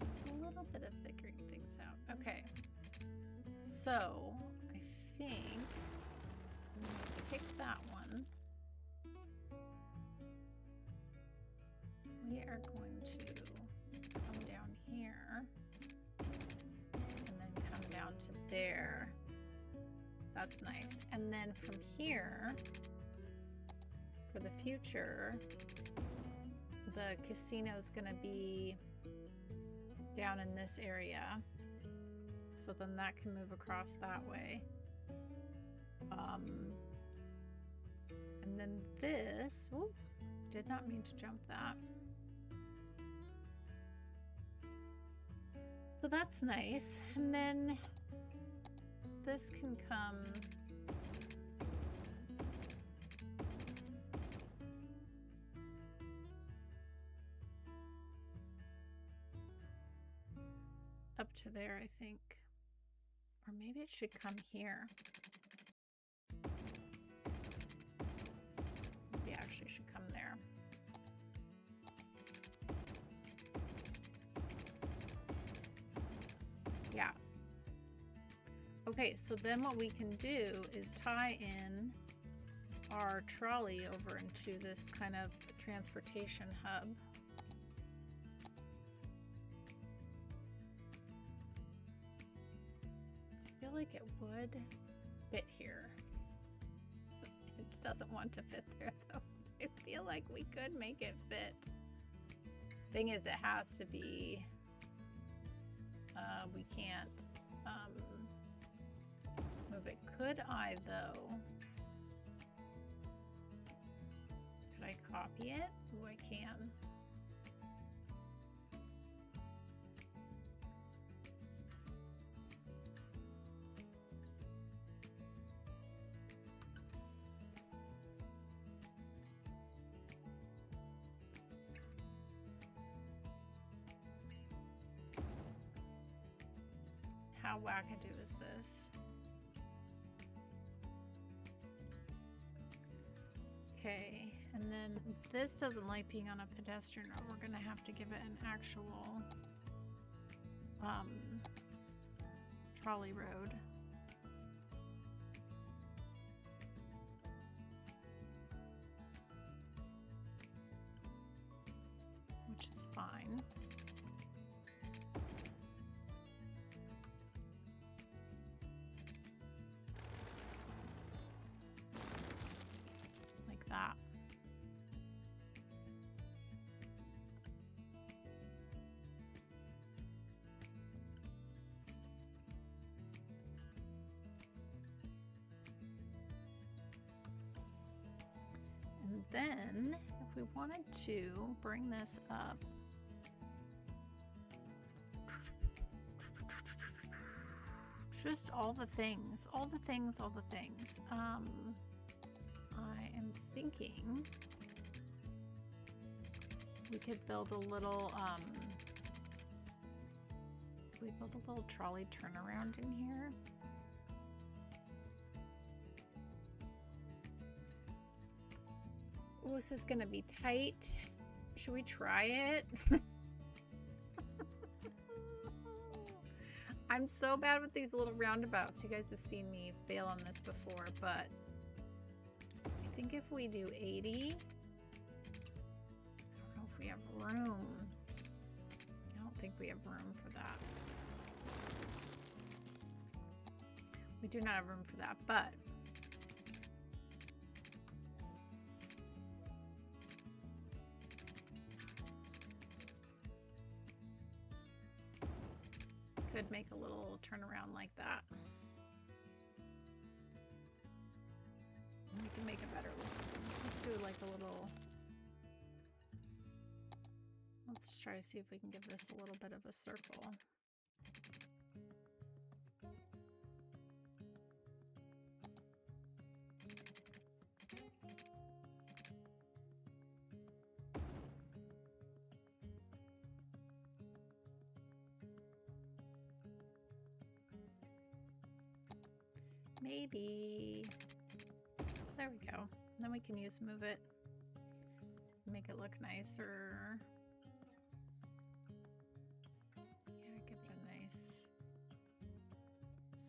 A little bit of figuring things out. Okay. So, I think I'm going to pick that one. We are going to come down here and then come down to there. That's nice. And then from here, for the future, the casino is going to be down in this area. So then that can move across that way. And then this, oh, did not mean to jump that. So that's nice. And then this can come up to there, I think. Or maybe it should come here. Maybe it actually should come there. Yeah. Okay, so then what we can do is tie in our trolley over into this kind of transportation hub. I feel like it would fit here. It doesn't want to fit there though. I feel like we could make it fit. Thing is, it has to be, we can't move it. Could I though? Could I copy it? Oh, I can. How wackadoo is this? Okay, and then this doesn't like being on a pedestrian road. We're gonna have to give it an actual trolley road. Which is fine. That. And then if we wanted to bring this up, just all the things. I am thinking we could build a little trolley turnaround in here. Oh, this is gonna be tight. Should we try it? I'm so bad with these little roundabouts. You guys have seen me fail on this before, but I think if we do 80, I don't know if we have room. I don't think we have room for that. We do not have room for that, but could make a little turnaround like that. We can make a better look. Let's do like a little. Let's try to see if we can give this a little bit of a circle. Maybe. There we go. Then we can move it, make it look nicer. Yeah, give it a nice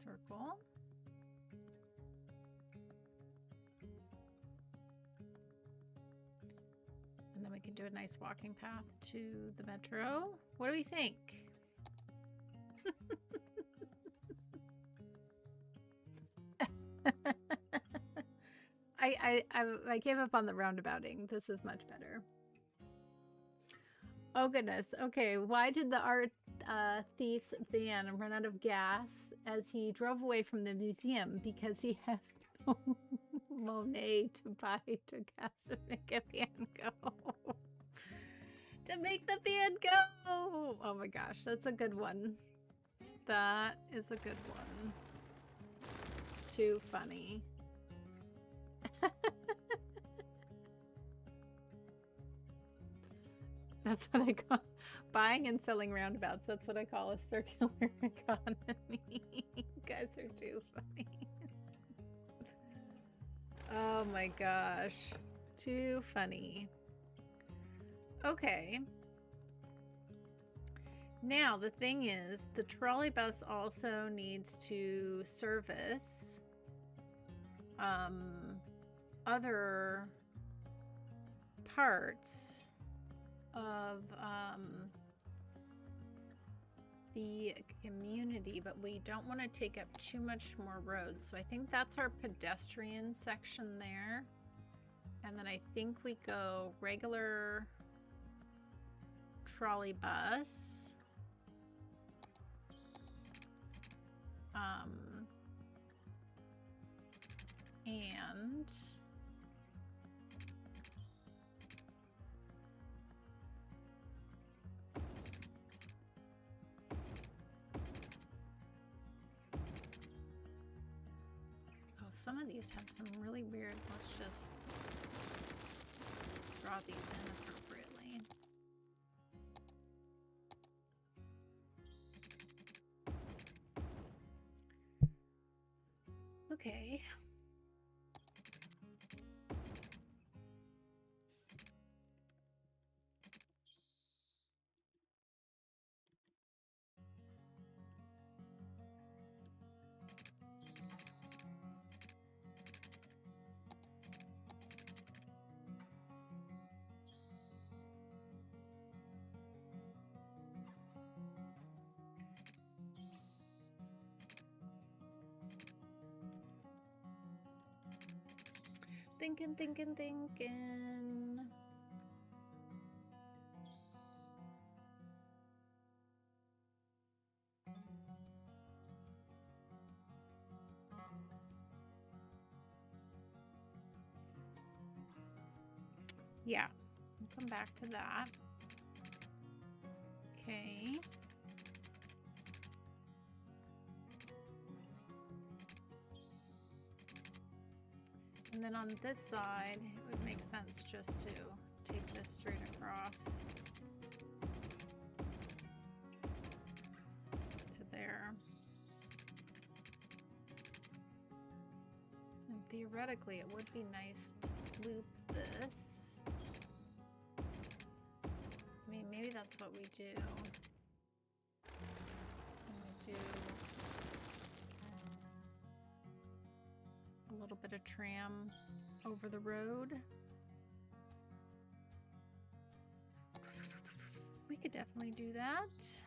circle. And then we can do a nice walking path to the metro. What do we think? I gave up on the roundabouting. This is much better. Oh goodness. Okay, why did the art thief's van run out of gas as he drove away from the museum? Because he had no Monet to buy to gas to make a van go. To make the van go! Oh my gosh, that's a good one. That is a good one. Too funny. That's what I call buying and selling roundabouts. That's what I call a circular economy. You guys are too funny. Oh my gosh. Too funny. Okay. Now the thing is, the trolley bus also needs to service other parts of the community, but we don't want to take up too much more road. So I think that's our pedestrian section there. And then I think we go regular trolley bus. And some of these have some really weird, let's just draw these in appropriately. Okay. Thinking. Yeah, we'll come back to that. Okay. And then on this side, it would make sense just to take this straight across to there. And theoretically, it would be nice to loop this. I mean, maybe that's what we do. And we do a little bit of tram over the road. We could definitely do that.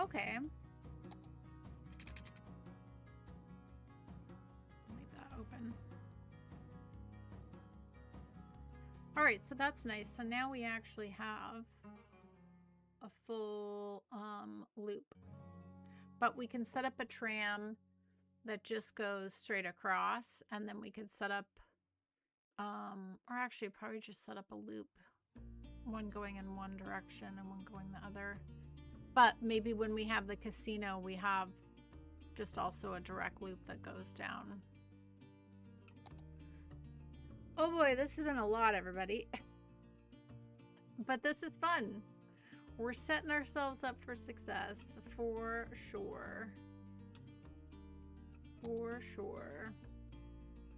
Okay. Leave that open. All right, so that's nice. So now we actually have a full loop. But we can set up a tram that just goes straight across, and then we could set up, or actually probably just set up a loop. One going in one direction and one going the other. But maybe when we have the casino, we have just also a direct loop that goes down. Oh boy, this has been a lot, everybody. But this is fun. We're setting ourselves up for success, for sure. For sure.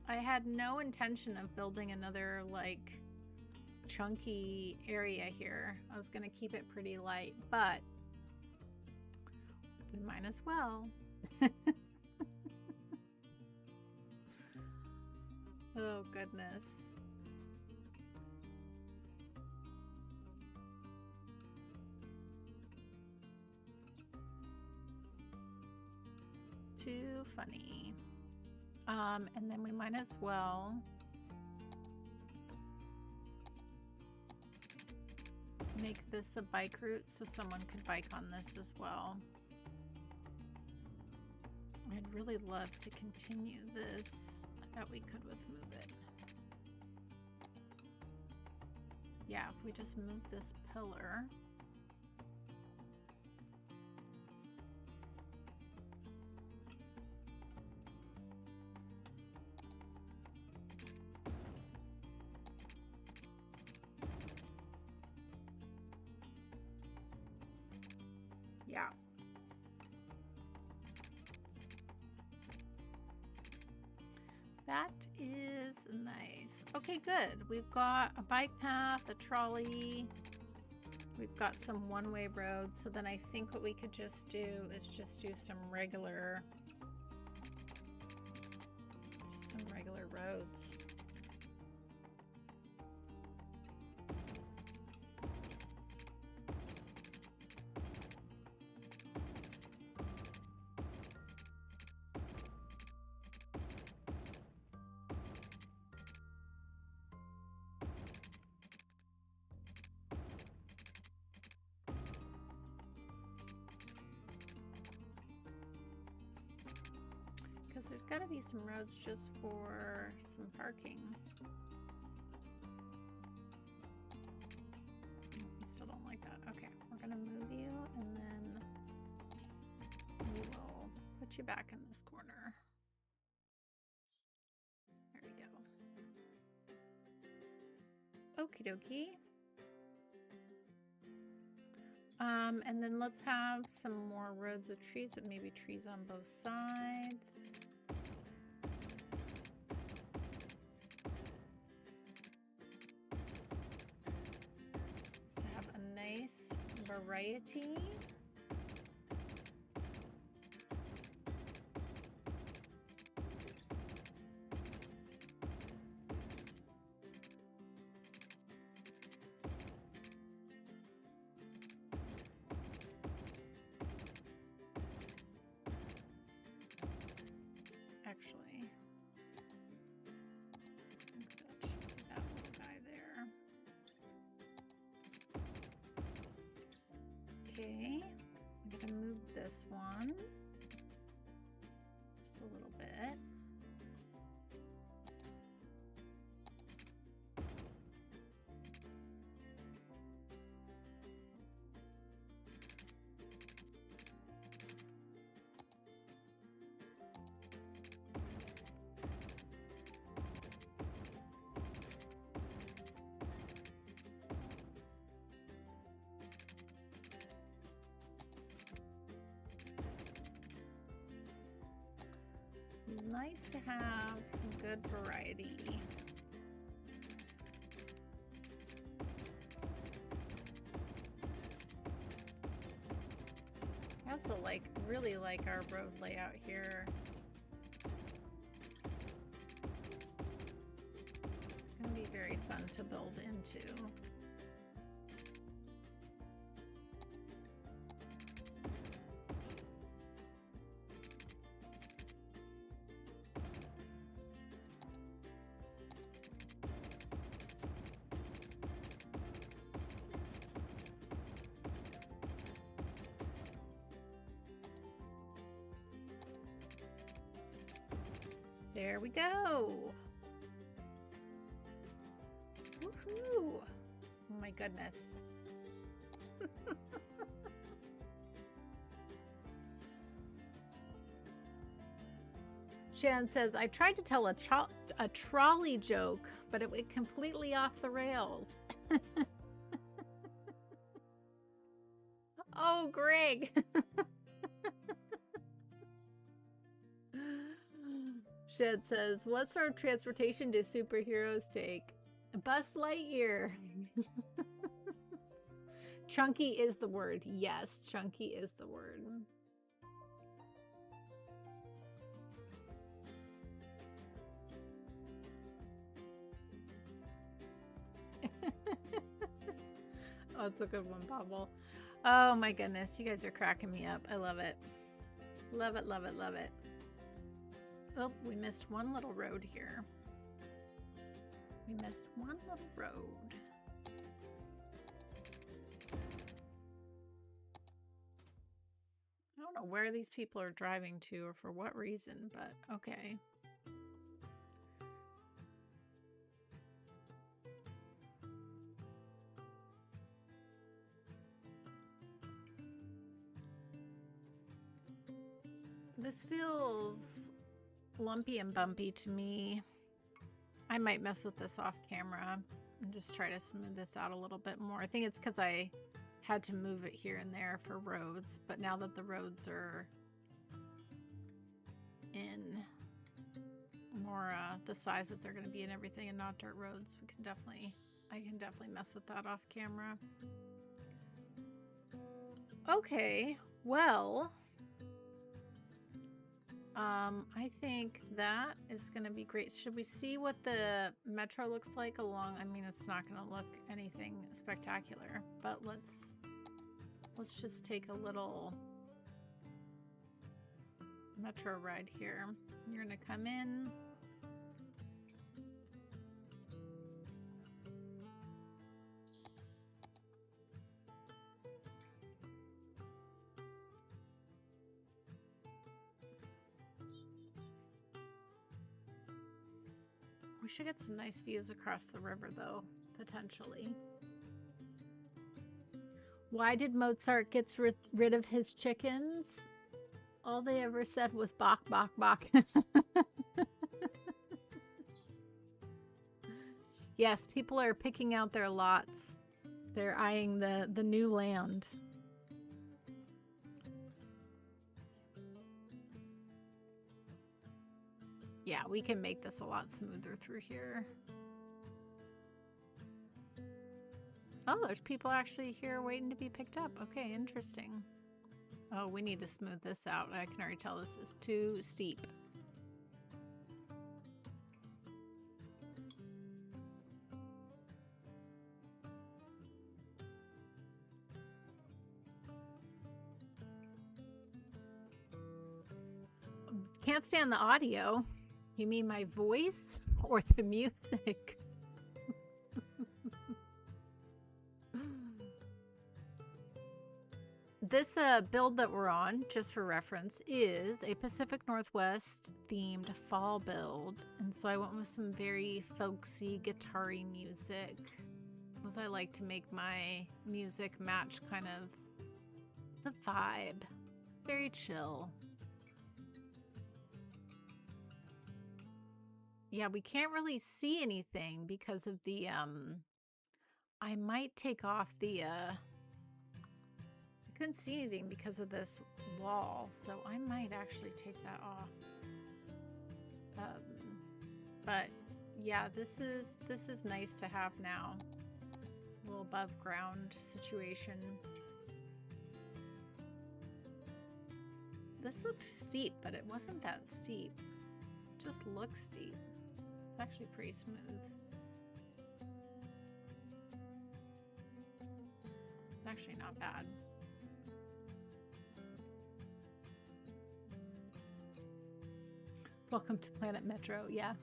I had no intention of building another, like, chunky area here. I was going to keep it pretty light, but we might as well. Oh, goodness. Too funny. And then we might as well make this a bike route so someone could bike on this as well. I'd really love to continue this. I bet we could with Move It. Yeah, if we just move this pillar. Yeah. That is nice. Okay, good. We've got a bike path, a trolley. We've got some one-way roads. So then I think what we could just do is just do some regular roads. There's got to be some roads just for some parking. I still don't like that. Okay, we're going to move you and then we will put you back in this corner. There we go. Okie dokie. And then let's have some more roads with trees, but maybe trees on both sides. Just to have a nice variety. Actually, I think that should be that little guy there. Okay, I'm gonna move this one just a little bit. nice to have some good variety. I also really like our road layout here. It's gonna be very fun to build into. There we go. Woohoo! Oh my goodness. Shan says, I tried to tell a trolley joke, but it went completely off the rails. Oh, Greg. Shed says, what sort of transportation do superheroes take? Buzz Lightyear. Chunky is the word. Yes, chunky is the word. Oh, it's a good one, Pablo. Oh my goodness, you guys are cracking me up. I love it. Love it, love it, love it. Oh, we missed one little road here. We missed one little road. I don't know where these people are driving to or for what reason, but okay. This feels lumpy and bumpy to me. I might mess with this off camera and just try to smooth this out a little bit more. I think it's because I had to move it here and there for roads, but now that the roads are in more the size that they're going to be and everything and not dirt roads, I can definitely mess with that off camera. Okay, well, I think that is going to be great. Should we see what the metro looks like along? I mean, it's not going to look anything spectacular, but let's just take a little metro ride here. You're going to come in. We should get some nice views across the river, though, potentially. Why did Mozart get rid of his chickens? All they ever said was bok, bok, bok. Yes, people are picking out their lots. They're eyeing the new land. Yeah, we can make this a lot smoother through here. Oh, there's people actually here waiting to be picked up. Okay, interesting. Oh, we need to smooth this out. I can already tell this is too steep. Can't stand the audio. You mean my voice or the music? This build that we're on, just for reference, is a Pacific Northwest themed fall build. And so I went with some very folksy, guitar-y music, because I like to make my music match kind of the vibe. Very chill. Yeah, we can't really see anything because of the, I might take off the, I couldn't see anything because of this wall, so I might actually take that off. But yeah, this is nice to have now. A little above ground situation. This looked steep, but it wasn't that steep. It just looks steep. It's actually pretty smooth. It's actually not bad. Welcome to Planet Metro. Yeah.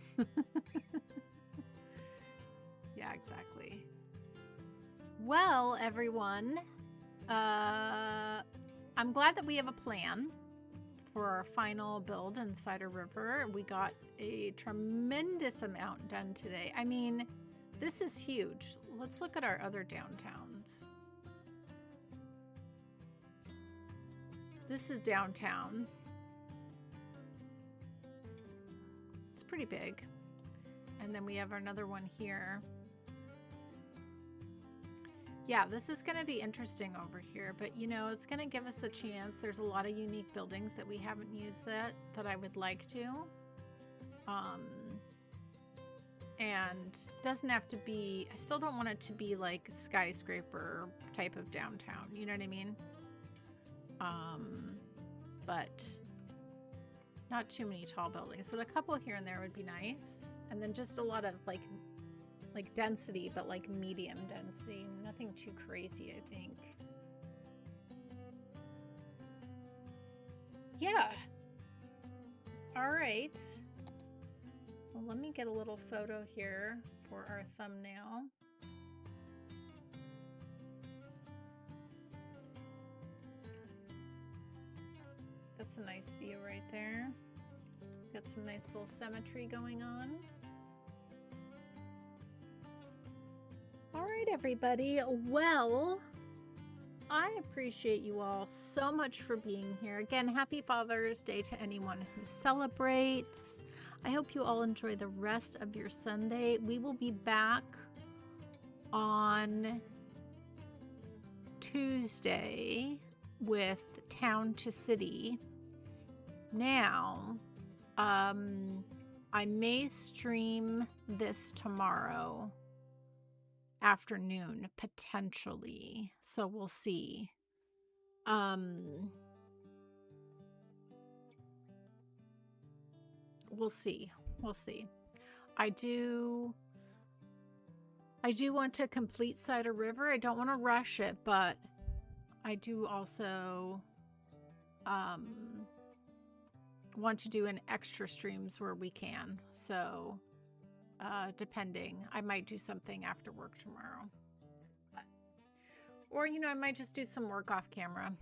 Yeah, exactly. Well, everyone, I'm glad that we have a plan for our final build in Cider River. We got a tremendous amount done today. I mean, this is huge. Let's look at our other downtowns. This is downtown. It's pretty big. And then we have another one here. Yeah, this is going to be interesting over here, but you know, it's going to give us a chance. There's a lot of unique buildings that we haven't used that I would like to. And doesn't have to be, I still don't want it to be like skyscraper type of downtown, you know what I mean? But not too many tall buildings, but a couple here and there would be nice. And then just a lot of like density, but like medium density, nothing too crazy, I think. Yeah. All right. Well, let me get a little photo here for our thumbnail. That's a nice view right there. Got some nice little symmetry going on. All right, everybody. Well, I appreciate you all so much for being here. Again, happy Father's Day to anyone who celebrates. I hope you all enjoy the rest of your Sunday. We will be back on Tuesday with Town to City. Now, I may stream this tomorrow afternoon, potentially. So we'll see. We'll see. We'll see. I do want to complete Cider River. I don't want to rush it, but I do also want to do an extra streams where we can. So depending, I might do something after work tomorrow. But, or, you know, I might just do some work off camera.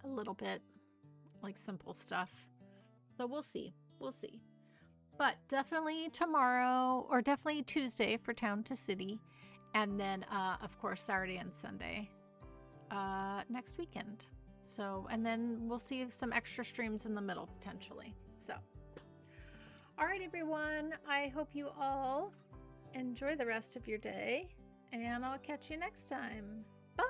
A little bit, like simple stuff. So we'll see. We'll see. But definitely tomorrow, or definitely Tuesday for Town to City. And then, of course, Saturday and Sunday next weekend. So, and then we'll see some extra streams in the middle, potentially. So, all right, everyone. I hope you all enjoy the rest of your day. And I'll catch you next time. Bye!